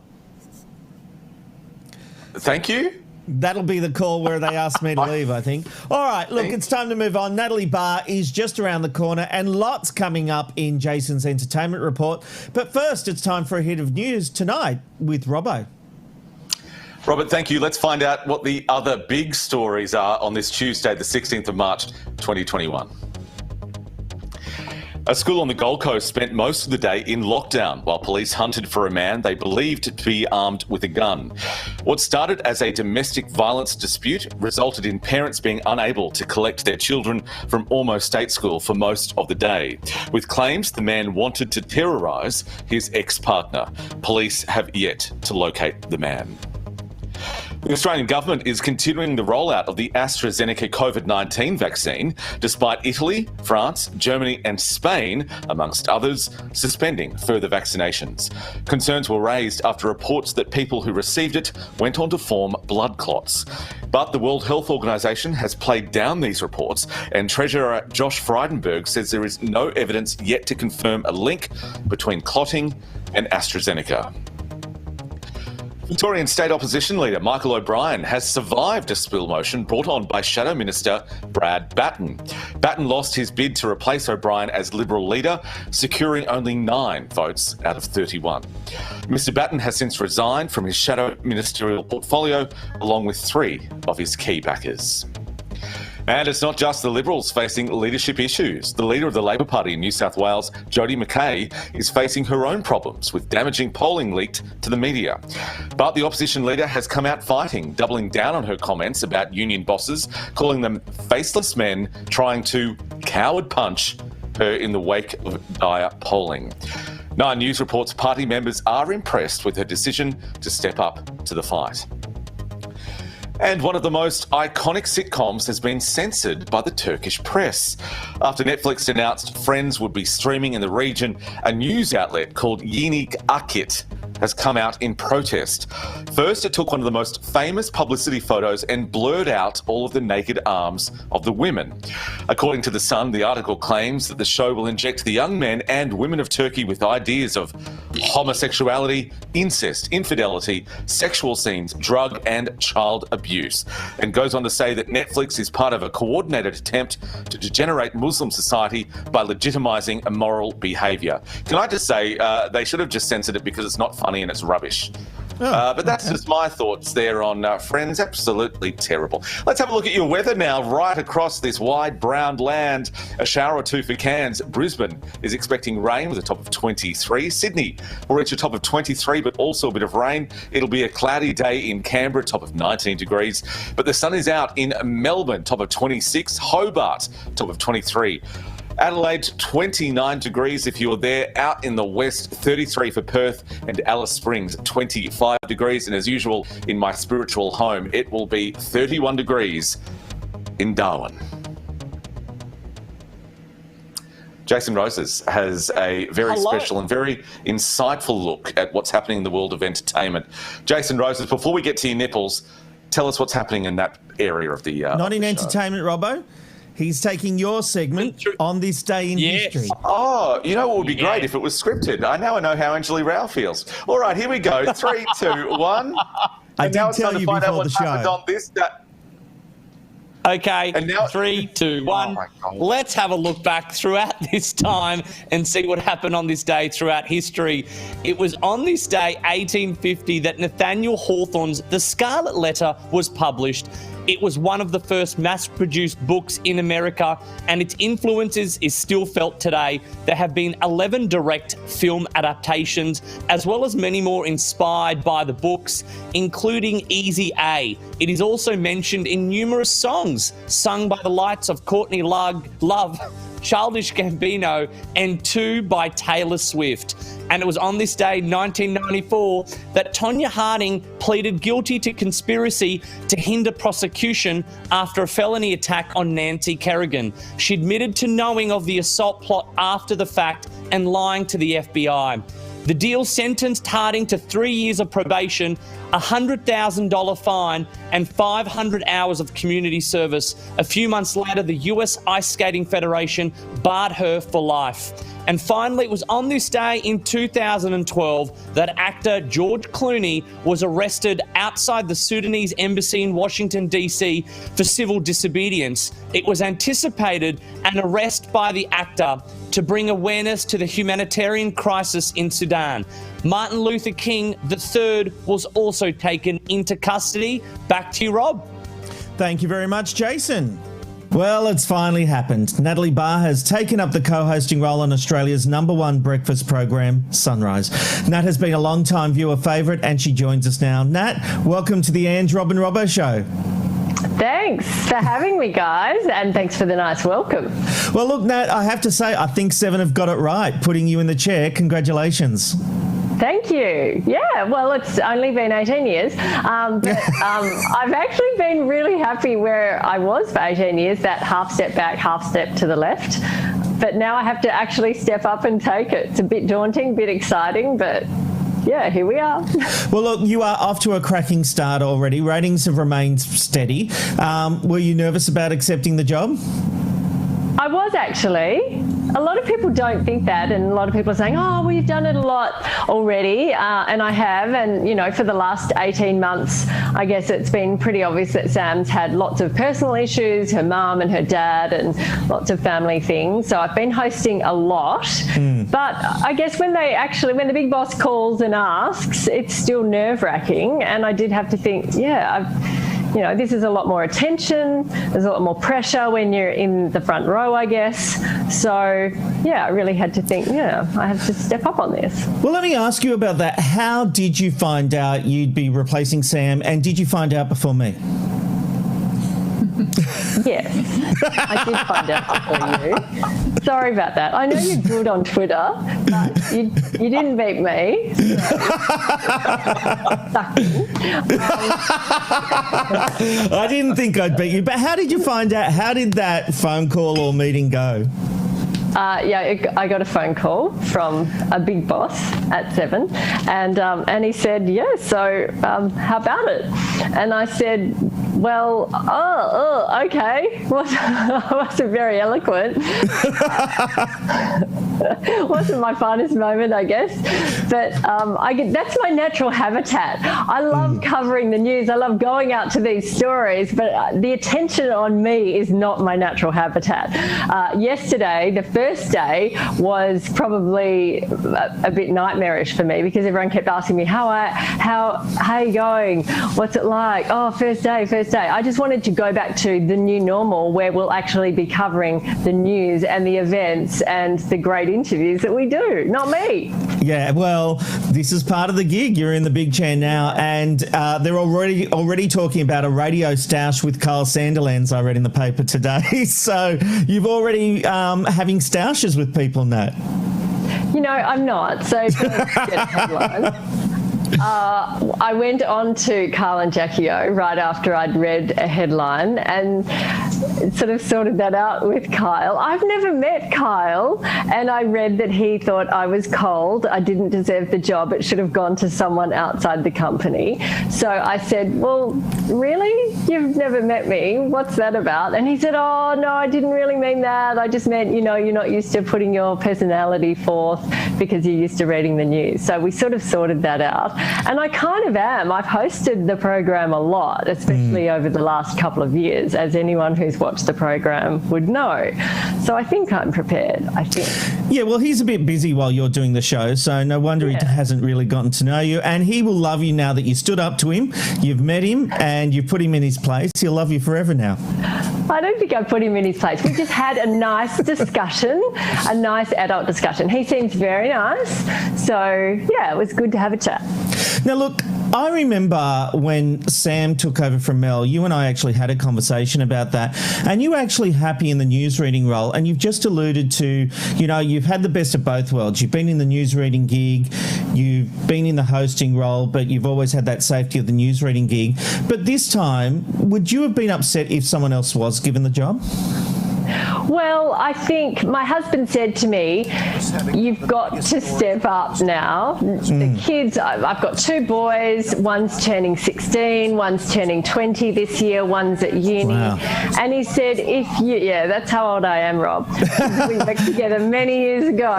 Thank you. That'll be the call where they asked me to leave, I think. All right, look, it's time to move on. Natalie Barr is just around the corner and lots coming up in Jason's entertainment report. But first, it's time for a hit of news tonight with Robbo. Robert, thank you. Let's find out what the other big stories are on this Tuesday, the 16th of March, 2021. A school on the Gold Coast spent most of the day in lockdown while police hunted for a man they believed to be armed with a gun. What started as a domestic violence dispute resulted in parents being unable to collect their children from Ormo State School for most of the day, with claims the man wanted to terrorise his ex-partner. Police have yet to locate the man. The Australian government is continuing the rollout of the AstraZeneca COVID-19 vaccine, despite Italy, France, Germany and Spain, amongst others, suspending further vaccinations. Concerns were raised after reports that people who received it went on to form blood clots. But the World Health Organization has played down these reports, and Treasurer Josh Frydenberg says there is no evidence yet to confirm a link between clotting and AstraZeneca. Victorian State Opposition Leader Michael O'Brien has survived a spill motion brought on by Shadow Minister Brad Batten. Batten lost his bid to replace O'Brien as Liberal leader, securing only 9 votes out of 31. Mr Batten has since resigned from his shadow ministerial portfolio, along with 3 of his key backers. And it's not just the Liberals facing leadership issues. The leader of the Labor Party in New South Wales, Jodie McKay, is facing her own problems with damaging polling leaked to the media. But the opposition leader has come out fighting, doubling down on her comments about union bosses, calling them faceless men trying to coward punch her in the wake of dire polling. 9 News reports party members are impressed with her decision to step up to the fight. And one of the most iconic sitcoms has been censored by the Turkish press. After Netflix announced Friends would be streaming in the region, a news outlet called Yeni Akit has come out in protest. First, it took one of the most famous publicity photos and blurred out all of the naked arms of the women. According to The Sun, the article claims that the show will inject the young men and women of Turkey with ideas of homosexuality, incest, infidelity, sexual scenes, drug and child abuse, and goes on to say that Netflix is part of a coordinated attempt to degenerate Muslim society by legitimising immoral behaviour. Can I just say, they should have just censored it because it's not funny and it's rubbish. But that's just my thoughts there on Friends. Absolutely terrible. Let's have a look at your weather now, right across this wide brown land. A shower or 2 for Cairns. Brisbane is expecting rain with a top of 23. Sydney will reach a top of 23, but also a bit of rain. It'll be a cloudy day in Canberra, top of 19 degrees. But the sun is out in Melbourne, top of 26. Hobart, top of 23. Adelaide, 29 degrees if you're there. Out in the west, 33 for Perth, and Alice Springs, 25 degrees. And as usual, in my spiritual home, it will be 31 degrees in Darwin. Jason Roses has a very special and very insightful look at what's happening in the world of entertainment. Jason Roses, before we get to your nipples, tell us what's happening in that area of the Not in entertainment, Robbo. He's taking your segment on this day in history. Oh, you know what would be great if it was scripted? I know how Anjali Rao feels. All right, here we go. 3, 2, 1. I And now did it's tell time to you find out before the what's happened show. on this day. Okay, And now- 3, 2, 1. Let's have a look back throughout this time and see what happened on this day throughout history. It was on this day, 1850, that Nathaniel Hawthorne's The Scarlet Letter was published. It was one of the first mass-produced books in America, and its influences is still felt today. There have been 11 direct film adaptations, as well as many more inspired by the books, including Easy A. It is also mentioned in numerous songs sung by the likes of Courtney Love, Childish Gambino, and 2 by Taylor Swift. And it was on this day, 1994, that Tonya Harding pleaded guilty to conspiracy to hinder prosecution after a felony attack on Nancy Kerrigan. She admitted to knowing of the assault plot after the fact and lying to the FBI. The deal sentenced Harding to 3 years of probation, a $100,000 fine, and 500 hours of community service. A few months later, the US Ice Skating Federation barred her for life. And finally, it was on this day in 2012 that actor George Clooney was arrested outside the Sudanese embassy in Washington, D.C. for civil disobedience. It was anticipated an arrest by the actor to bring awareness to the humanitarian crisis in Sudan. Martin Luther King III was also taken into custody. Back to you, Rob. Thank you very much, Jason. Well, it's finally happened. Natalie Barr has taken up the co-hosting role on Australia's #1 breakfast program, Sunrise. Nat has been a long-time viewer favourite, and she joins us now. Nat, welcome to the Ange, Rob and Robbo Show. Thanks for having me, guys, and thanks for the nice welcome. Well, look, Nat, I have to say, I think Seven have got it right, putting you in the chair. Congratulations. Thank you. Yeah, well, it's only been 18 years, but I've actually been really happy where I was for 18 years, that half step back, half step to the left. But now I have to actually step up and take it. It's a bit daunting, a bit exciting, but yeah, here we are. Well, look, you are off to a cracking start already. Ratings have remained steady. Were you nervous about accepting the job? I was actually. A lot of people don't think that, and a lot of people are saying, oh, well, you've done it a lot already, and I have, and, you know, for the last 18 months, I guess it's been pretty obvious that Sam's had lots of personal issues, her mum and her dad, and lots of family things, so I've been hosting a lot, but I guess when the big boss calls and asks, it's still nerve-wracking, and I did have to think, this is a lot more attention, there's a lot more pressure when you're in the front row, I guess. So, yeah, I really had to think, I have to step up on this. Well, let me ask you about that. How did you find out you'd be replacing Sam, and did you find out before me? Yes, I did find out before you. Sorry about that. I know you're good on Twitter, but you didn't beat me. I didn't think I'd beat you, but how did you find out? How did that phone call or meeting go? I got a phone call from a big boss at Seven, and he said, so how about it? And I said, well, okay. I wasn't very eloquent. Wasn't my finest moment, I guess. But that's my natural habitat. I love covering the news. I love going out to these stories, but the attention on me is not my natural habitat. Yesterday, the first day, was probably a bit nightmarish for me because everyone kept asking me, how are you going? What's it like? Oh, first day. I just wanted to go back to the new normal where we'll actually be covering the news and the events and the great interviews that we do, not me. Yeah, well, this is part of the gig. You're in the big chair now, and they're already talking about a radio stoush with Kyle Sandilands, I read in the paper today. So you've already having stoushes with people, Nat. I'm not. So don't get a headline. I went on to Kyle and Jackie O right after I'd read a headline and sort of sorted that out with Kyle. I've never met Kyle, and I read that he thought I was cold. I didn't deserve the job. It should have gone to someone outside the company. So I said, well, really? You've never met me? What's that about? And he said, oh, no, I didn't really mean that. I just meant, you're not used to putting your personality forth because you're used to reading the news. So we sort of sorted that out. And I kind of am. I've hosted the program a lot, especially over the last couple of years, as anyone who's who's watched the program would know. So I think I'm prepared, I think. Yeah, well, he's a bit busy while you're doing the show, so no wonder he hasn't really gotten to know you. And he will love you now that you stood up to him, you've met him, and you've put him in his place. He'll love you forever now. I don't think I put him in his place. We just had a nice discussion, a nice adult discussion. He seems very nice. So, yeah, it was good to have a chat. Now, look, I remember when Sam took over from Mel, you and I actually had a conversation about that, and you were actually happy in the newsreading role, and you've just alluded to, you know, you've had the best of both worlds. You've been in the newsreading gig, you've been in the hosting role, but you've always had that safety of the newsreading gig. But this time, would you have been upset if someone else was given the job? Well, I think my husband said to me, you've got to step up now. The kids, I've got two boys, one's turning 16, one's turning 20 this year, one's at uni. Wow. And he said, that's how old I am, Rob. We worked together many years ago.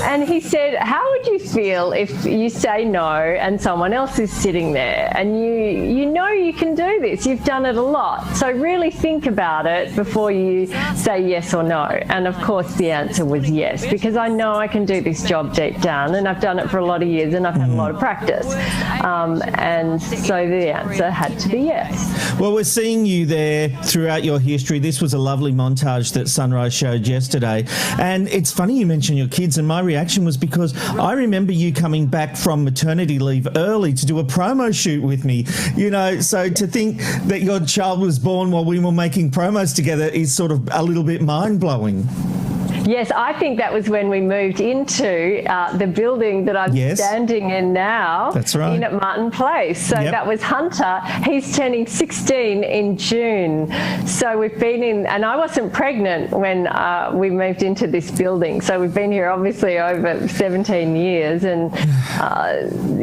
And he said, how would you feel if you say no and someone else is sitting there and you know you can do this, you've done it a lot. So really think about it before you say yes or no. And of course the answer was yes, because I know I can do this job deep down, and I've done it for a lot of years and I've had a lot of practice. And so the answer had to be yes. Well, we're seeing you there throughout your history. This was a lovely montage that Sunrise showed yesterday. And it's funny you mention your kids, and my reaction was because I remember you coming back from maternity leave early to do a promo shoot with me. You know, so to think that your child was born while we were making promos together is sort of a little bit mind-blowing. Yes, I think that was when we moved into the building that I'm standing in now. That's right. In at Martin Place. So that was Hunter. He's turning 16 in June. So we've been in, and I wasn't pregnant when we moved into this building. So we've been here obviously over 17 years. And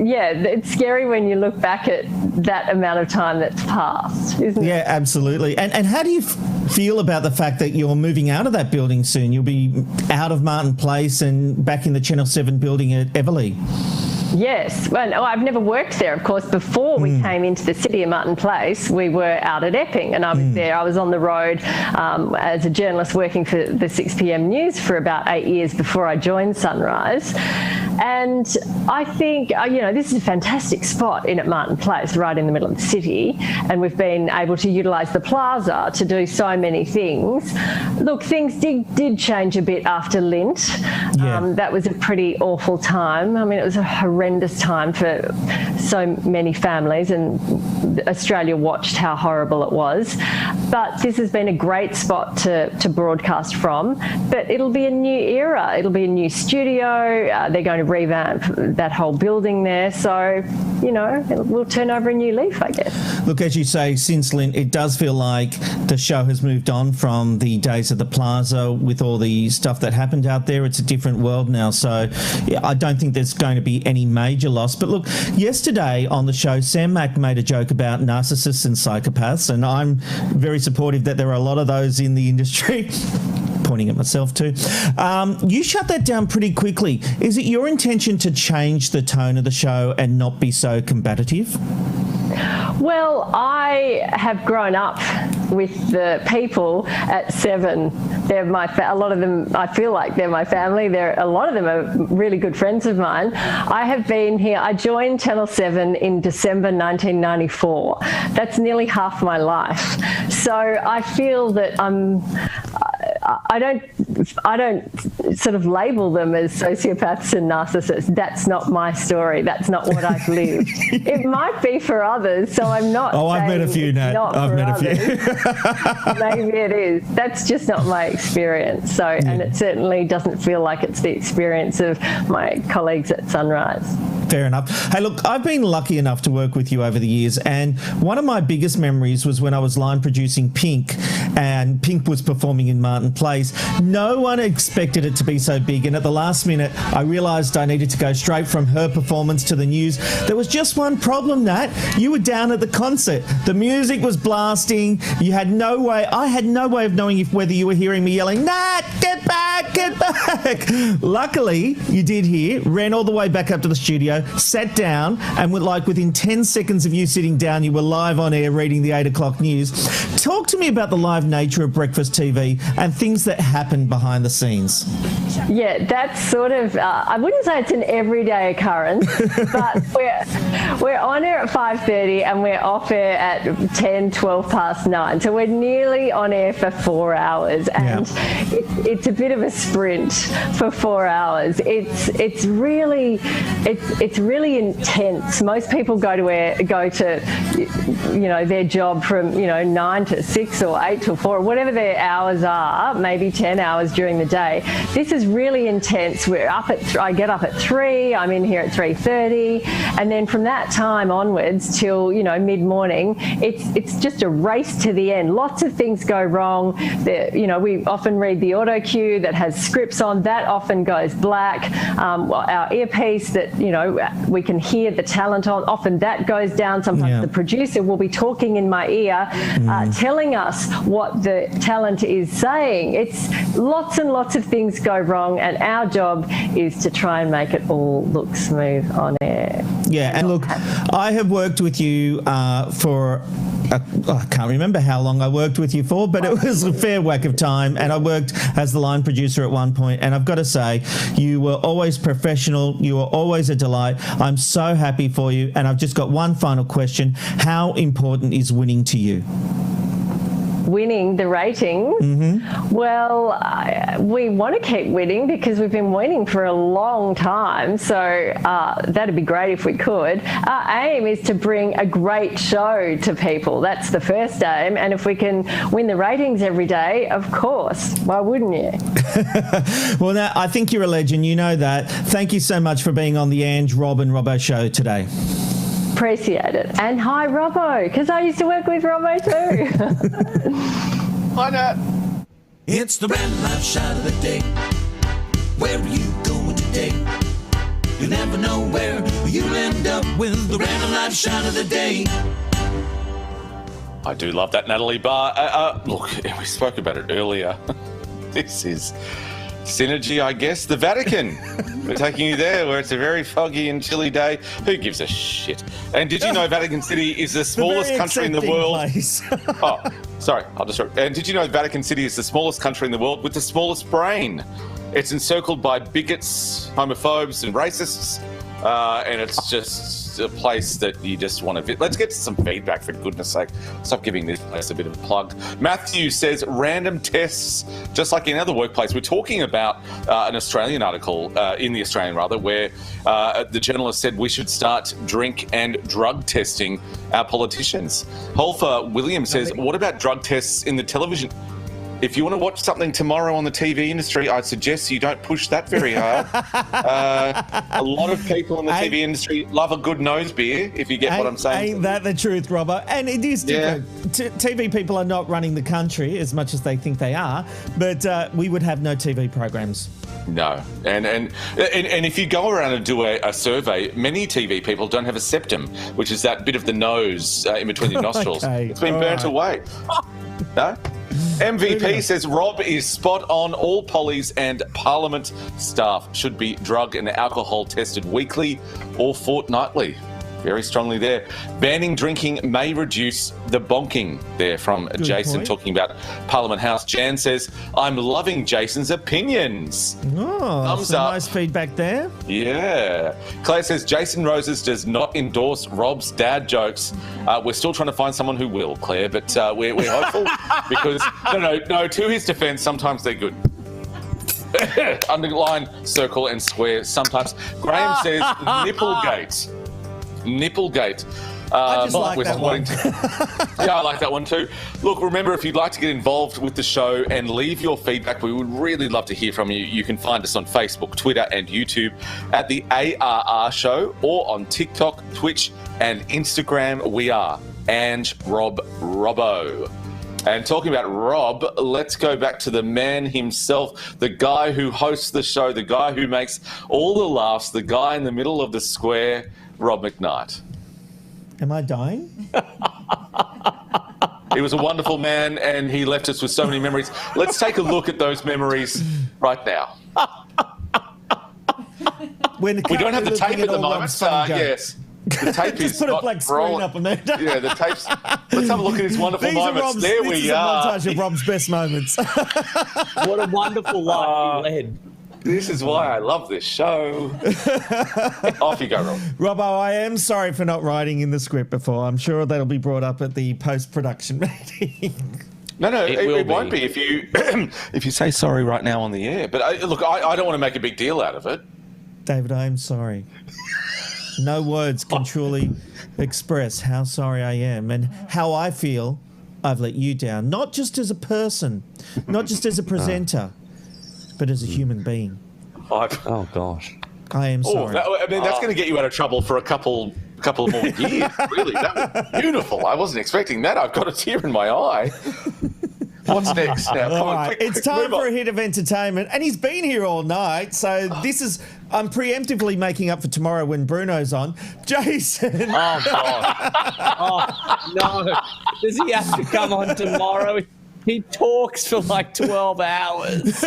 it's scary when you look back at that amount of time that's passed, isn't it? Yeah, absolutely. And how do you feel about the fact that you're moving out of that building soon? You'll be out of Martin Place and back in the Channel 7 building at Everleigh. Yes. Well, I've never worked there, of course. Before we came into the city of Martin Place, we were out at Epping, and I was there. I was on the road as a journalist working for the 6pm news for about 8 years before I joined Sunrise. And I think, this is a fantastic spot in at Martin Place, right in the middle of the city, and we've been able to utilise the plaza to do so many things. Look, things did change a bit after Lint. That was a pretty awful time. I mean, it was a horrendous time for so many families, and Australia watched how horrible it was. But this has been a great spot to broadcast from. But it'll be a new era. It'll be a new studio. They're going to revamp that whole building there. So, we'll turn over a new leaf, I guess. Look, as you say, since Lint, it does feel like the show has moved on from the days of the plaza with all the stuff that happened out there. It's a different world now. So I don't think there's going to be any major loss. But look, yesterday on the show, Sam Mack made a joke about narcissists and psychopaths, and I'm very supportive that there are a lot of those in the industry. Pointing at myself too. You shut that down pretty quickly. Is it your intention to change the tone of the show and not be so combative? Well, I have grown up with the people at 7. They're a lot of them, I feel like they're my family. A lot of them are really good friends of mine. I have been here. I joined Channel 7 in December 1994. That's nearly half my life. So I feel that I don't sort of label them as sociopaths and narcissists. That's not my story. That's not what I've lived. It might be for others, so I'm not. Oh, I've met a few, Nat. I've met a few. Maybe it is. That's just not my experience. So, and it certainly doesn't feel like it's the experience of my colleagues at Sunrise. Fair enough. Hey, look, I've been lucky enough to work with you over the years, and one of my biggest memories was when I was line producing Pink, and Pink was performing in Martin Place. No one expected it to be so big, and at the last minute, I realised I needed to go straight from her performance to the news. There was just one problem, Nat. You were down at the concert. The music was blasting. You had no way. I had no way of knowing whether you were hearing me yelling, "Nat, get back!" back, get back. Luckily, you did hear, ran all the way back up to the studio, sat down, and within 10 seconds of you sitting down, you were live on air reading the 8 o'clock news. Talk to me about the live nature of breakfast TV and things that happen behind the scenes. Yeah, that's sort of, I wouldn't say it's an everyday occurrence, but we're on air at 5:30 and we're off air at 10, 12 past 9. So we're nearly on air for 4 hours, and it's a bit of a sprint for 4 hours. It's really intense. Most people go to their job from 9 to 6 or 8 to 4, whatever their hours are, maybe 10 hours during the day. This is really intense. I get up at 3, I'm in here at 3:30, and then from that time onwards till mid-morning, it's just a race to the end. Lots of things go wrong. We often read the auto cue that has scripts on, that often goes black. Our earpiece that we can hear the talent on, often that goes down. Sometimes the producer will be talking in my ear, telling us what the talent is saying. It's lots and lots of things go wrong, and our job is to try and make it all look smooth on air. Yeah, and look, I have worked with you for I can't remember how long I worked with you for, but it was a fair whack of time, and I worked as the line producer at one point, and I've got to say, you were always professional, you were always a delight. I'm so happy for you, and I've just got one final question. How important is winning to you? Winning the ratings? Mm-hmm. Well, we want to keep winning because we've been winning for a long time, so that'd be great if we could. Our aim is to bring a great show to people. That's the first aim, and if we can win the ratings every day, of course, why wouldn't you? Well, now, I think you're a legend, you know that. Thank you so much for being on the Ange, Rob and Robbo show today. Appreciate it. And hi, Robbo, because I used to work with Robbo too. Hi, Nat. It's the random life shot of the day. Where are you going today? You never know where you'll end up with the random life shot of the day. I do love that, Natalie Barr. Look, we spoke about it earlier. This is synergy, I guess. The Vatican. We're taking you there where it's a very foggy and chilly day. Who gives a shit? And did you know Vatican City is the smallest country in the world? Oh, sorry. And did you know Vatican City is the smallest country in the world with the smallest brain? It's encircled by bigots, homophobes and racists. And it's just a place that you just want to visit. Let's get some feedback, for goodness sake. Stop giving this place a bit of a plug. Matthew says random tests, just like in other workplace. We're talking about an Australian article, in the Australian rather, where the journalist said we should start drink and drug testing our politicians. Holfer Williams says, what about drug tests in the television? If you want to watch something tomorrow on the TV industry, I'd suggest you don't push that very hard. A lot of people in the TV industry love a good nose beer, if you get what I'm saying. Ain't that the truth, Robbo? And it is different. TV people are not running the country as much as they think they are, but we would have no TV programs. No. And if you go around and do a survey, many TV people don't have a septum, which is that bit of the nose in between your nostrils. Okay. It's been burnt away. No? MVP says Rob is spot on. All pollies and Parliament staff should be drug and alcohol tested weekly or fortnightly. Very strongly there. Banning drinking may reduce the bonking there from Good Jason point. talking about Parliament House. Jan says, I'm loving Jason's opinions. Oh, Thumbs some up. nice feedback there. Yeah. Claire says, Jason Roses does not endorse Rob's dad jokes. We're still trying to find someone who will, Claire, but we're hopeful because, no, to his defence, sometimes they're good. Underline, circle and square sometimes. Graham says, Nipplegate. Nipplegate. I just like that one. Yeah, I like that one too. Look, remember, if you'd like to get involved with the show and leave your feedback, we would really love to hear from you. You can find us on Facebook, Twitter and YouTube at the ARR Show, or on TikTok, Twitch and Instagram. We are Ange Rob Robbo. And talking about Rob, let's go back to the man himself, the guy who hosts the show, the guy who makes all the laughs, the guy in the middle of the square, Rob McKnight. Am I dying? He was a wonderful man and he left us with so many memories. Let's take a look at those memories right now. We don't have the tape at the moment. Yes. The tape Just is put a not black screen rolling. up on there. Yeah, the tape's... Let's have a look at his wonderful moments. There we are. This is a montage of Rob's best moments. What a wonderful life he led. This is why I love this show. Off you go, Rob. Robbo, I am sorry for not writing in the script before. I'm sure that'll be brought up at the post-production meeting. No, it won't be if you if you say sorry right now on the air. But I don't want to make a big deal out of it. David, I am sorry. No words can truly express how sorry I am and how I feel I've let you down. Not just as a person, not just as a presenter, but as a human being. Oh, gosh. I am sorry. That's going to get you out of trouble for a couple more years, really. That was beautiful. I wasn't expecting that. I've got a tear in my eye. What's next now? Come on, quick, it's time for a hit of entertainment, and he's been here all night, so I'm preemptively making up for tomorrow when Bruno's on. Jason. Oh, God. Oh, no. Does he have to come on tomorrow? He talks for like 12 hours.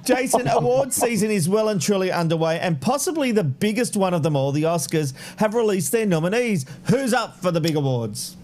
Jason, awards season is well and truly underway, and possibly the biggest one of them all, the Oscars, have released their nominees. Who's up for the big awards?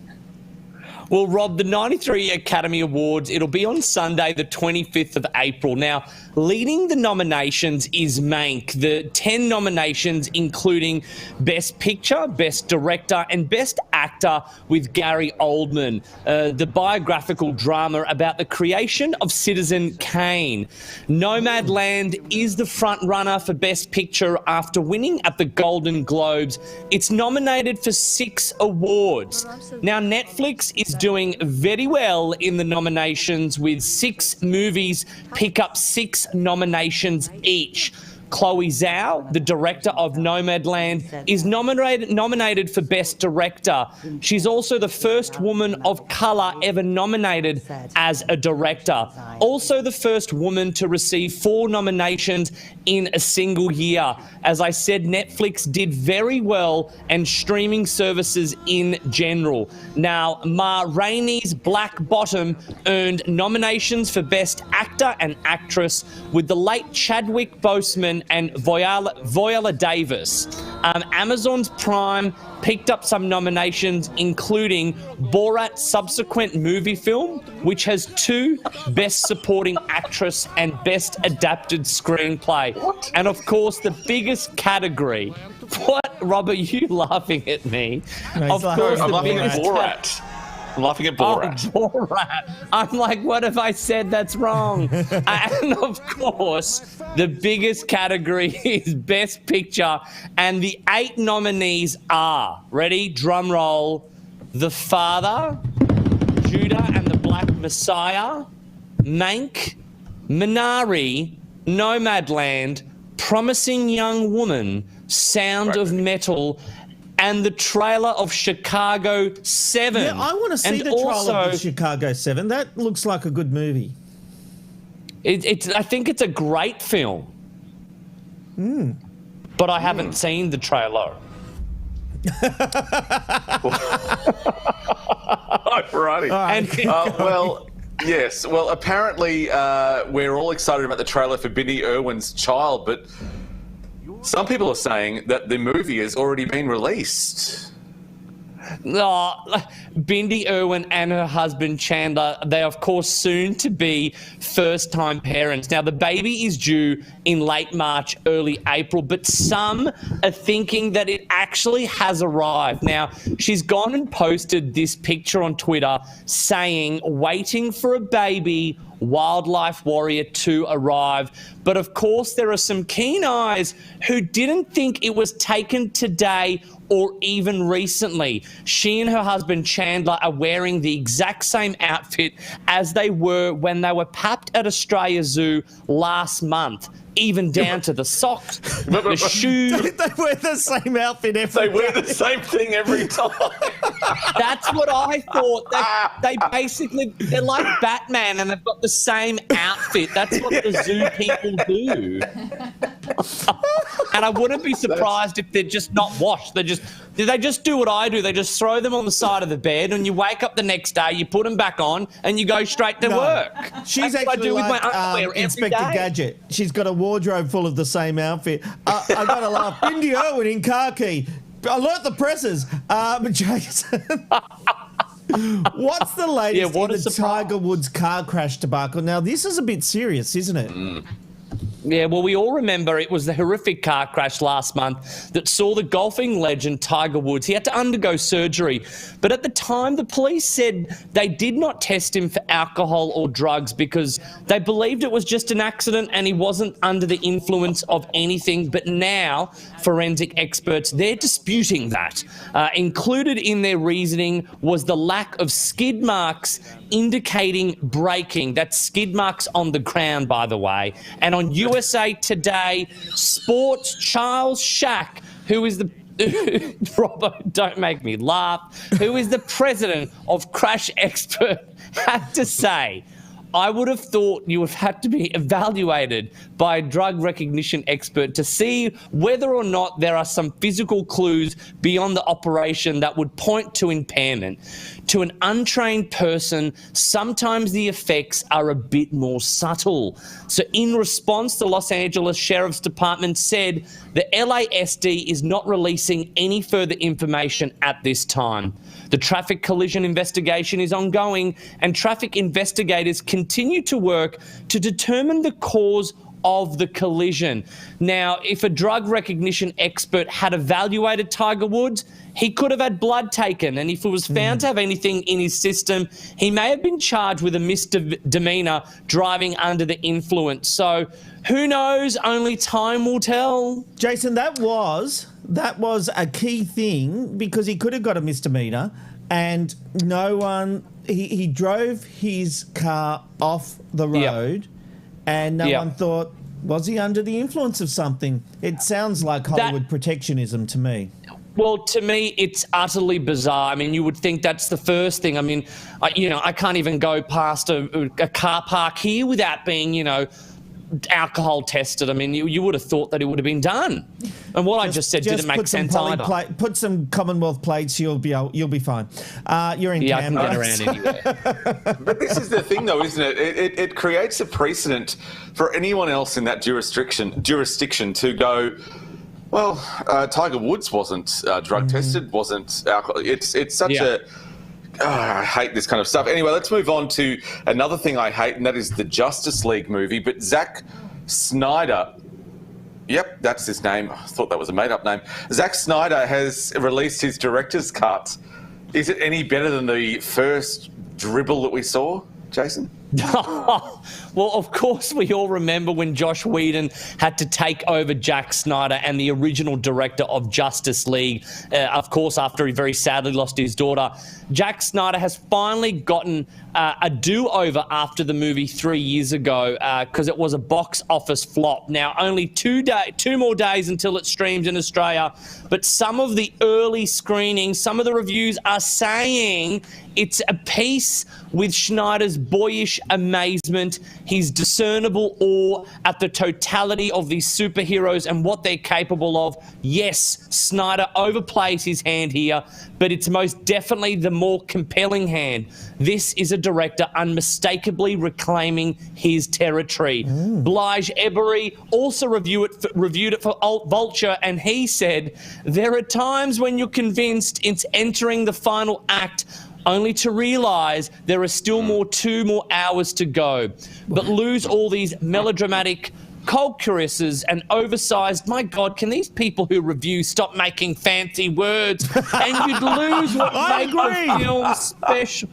Well, Rob, the 93 Academy Awards, it'll be on Sunday, the 25th of April. Now, leading the nominations is Mank. The 10 nominations, including Best Picture, Best Director, and Best Actor with Gary Oldman, the biographical drama about the creation of Citizen Kane. Nomadland is the front-runner for Best Picture after winning at the Golden Globes. It's nominated for 6 awards. Now, Netflix is doing very well in the nominations with 6 movies pick up 6 nominations each. Chloe Zhao, the director of Nomadland, is nominated for Best Director. She's also the first woman of colour ever nominated as a director. Also the first woman to receive 4 nominations in a single year. As I said, Netflix did very well, and streaming services in general. Now, Ma Rainey's Black Bottom earned nominations for Best Actor and Actress with the late Chadwick Boseman and Viola Davis. Amazon's Prime picked up some nominations, including Borat's subsequent movie film, which has 2 Best Supporting Actress and Best Adapted Screenplay. What? And of course, the biggest category. What, Rob, are you laughing at me? No, I'm laughing at Borat. I'm laughing at Borat. Oh, Borat. I'm like, what have I said that's wrong? And of course, the biggest category is Best Picture, and the 8 nominees are, ready, drum roll, The Father, Judah and the Black Messiah, Mank, Minari, Nomadland, Promising Young Woman, Sound of Metal, and the trailer of Chicago 7. Yeah, I want to see the trailer of Chicago 7. That looks like a good movie. I think it's a great film. But I haven't seen the trailer. Alrighty. Well, yes. Well, apparently we're all excited about the trailer for Bindi Irwin's Child, but some people are saying that the movie has already been released. Bindi Irwin and her husband Chandler, they of course soon to be first-time parents. Now the baby is due in late March, early April, but some are thinking that it actually has arrived. Now she's gone and posted this picture on Twitter saying, "Waiting for a baby, wildlife warrior to arrive." But of course there are some keen eyes who didn't think it was taken today or even recently. She and her husband Chandler are wearing the exact same outfit as they were when they were papped at Australia Zoo last month, even down to the socks, the shoes. Don't they wear the same outfit every They wear the same thing every time. That's what I thought. They basically, they're like Batman and they've got the same outfit. That's what the zoo people do. And I wouldn't be surprised if they're just not washed. They just do what I do. They just throw them on the side of the bed, and you wake up the next day, you put them back on, and you go straight to work. She's That's what I actually do with my like underwear every Inspector day. Gadget. She's got a wardrobe full of the same outfit. I got to laugh. Indy Irwin in khaki. Alert the presses. But Jason, what's the latest in the Tiger Woods car crash debacle? Now, this is a bit serious, isn't it? Yeah, well, we all remember it was the horrific car crash last month that saw the golfing legend Tiger Woods. He had to undergo surgery. But at the time, the police said they did not test him for alcohol or drugs because they believed it was just an accident and he wasn't under the influence of anything. But now, forensic experts, they're disputing that. Included in their reasoning was the lack of skid marks indicating braking. That's skid marks on the ground, by the way. And on USA Today Sports, Charles Shack, who is the Robbo, don't make me laugh, who is the president of Crash Expert, had to say, I would have thought you would have had to be evaluated by a drug recognition expert to see whether or not there are some physical clues beyond the operation that would point to impairment. To an untrained person, sometimes the effects are a bit more subtle. So in response, the Los Angeles Sheriff's Department said the LASD is not releasing any further information at this time. The traffic collision investigation is ongoing, and traffic investigators continue to work to determine the cause of the collision. Now, if a drug recognition expert had evaluated Tiger Woods, he could have had blood taken, and if it was found to have anything in his system, he may have been charged with a misdemeanor driving under the influence. So who knows? Only time will tell. Jason, that was a key thing because he could have got a misdemeanor and no one, he drove his car off the road and no one thought, was he under the influence of something? It sounds like Hollywood protectionism to me. Well, to me, it's utterly bizarre. I mean, you would think that's the first thing. I mean, I can't even go past a car park here without being, alcohol tested. I mean, you would have thought that it would have been done. And what I just said didn't make sense either. Put some Commonwealth plates, you'll be fine. You're in Canberra. I can get around anywhere. But this is the thing, though, isn't it? It creates a precedent for anyone else in that jurisdiction to go, well, Tiger Woods wasn't drug tested, wasn't alcohol. It's such a... Oh, I hate this kind of stuff. Anyway, let's move on to another thing I hate, and that is the Justice League movie. But Zack Snyder, yep, that's his name. I thought that was a made-up name. Zack Snyder has released his director's cut. Is it any better than the first dribble that we saw, Jason? Well, of course, we all remember when Josh Whedon had to take over Zack Snyder and the original director of Justice League, of course, after he very sadly lost his daughter. Zack Snyder has finally gotten a do-over after the movie 3 years ago because it was a box office flop. Now, only 2 more days until it streams in Australia, but some of the early screenings, some of the reviews are saying it's a piece with Schneider's boyish amazement, his discernible awe at the totality of these superheroes and what they're capable of. Yes, Snyder overplays his hand here, but it's most definitely the more compelling hand. This is a director unmistakably reclaiming his territory. Blige Ebery also reviewed it for Vulture, and he said, there are times when you're convinced it's entering the final act only to realise there are still 2 more hours to go, but lose all these melodramatic cold caresses and oversized, my God, can these people who review stop making fancy words? And you'd lose what makes a film special.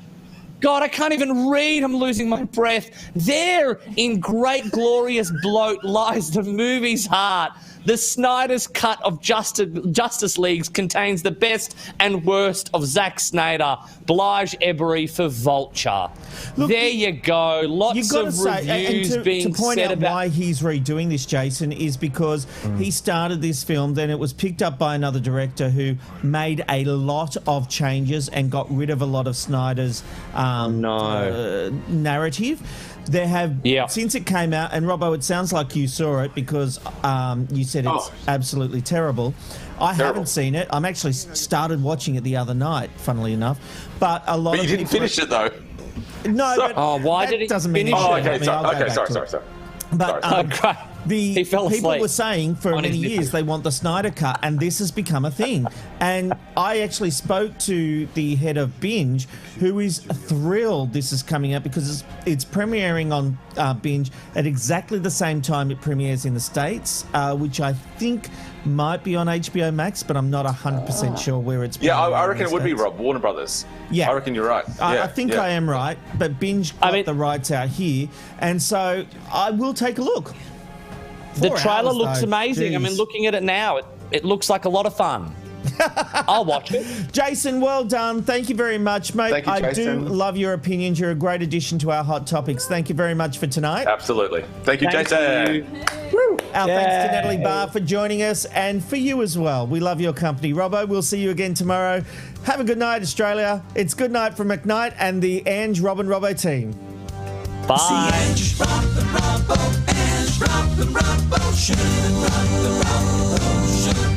God, I can't even read. I'm losing my breath. There, in great glorious bloat, lies the movie's heart. The Snyder's cut of Justice League contains the best and worst of Zack Snyder. Blige Ebery for Vulture. Look, there you go. Lots of reviews being to point said out about why he's redoing this, Jason, is because he started this film, then it was picked up by another director who made a lot of changes and got rid of a lot of Snyder's narrative. there have, since it came out, and Robbo, it sounds like you saw it because you said it's absolutely terrible. I haven't seen it. I'm actually started watching it the other night, funnily enough. But a lot of you didn't finish it, though. No, but why did he doesn't mean finish it? Sorry. But the people asleep were saying for many years they want the Snyder Cut, and this has become a thing. And I actually spoke to the head of Binge, who is thrilled this is coming out because it's premiering on Binge at exactly the same time it premieres in the States, which I think might be on HBO Max, but I'm not 100% sure where it's. Yeah, I reckon it would be, Rob, Warner Brothers. Yeah, I reckon you're right. I think I am right, but Binge got the rights out here, and so I will take a look. The trailer looks amazing. Jeez. I mean, looking at it now, it looks like a lot of fun. I'll watch it. Jason, well done. Thank you very much, mate. Thank you, I Jason. do love your opinions. You're a great addition to our Hot Topics. Thank you very much for tonight. Absolutely. Thank you, Jason. Our thanks to Natalie Barr for joining us, and for you as well. We love your company. Robbo, we'll see you again tomorrow. Have a good night, Australia. It's good night from McKnight and the Ange, Robin, Robbo team. Bye. See Ange, Robin, Robbo, Ange, Robin, Robbo, Robbo Show.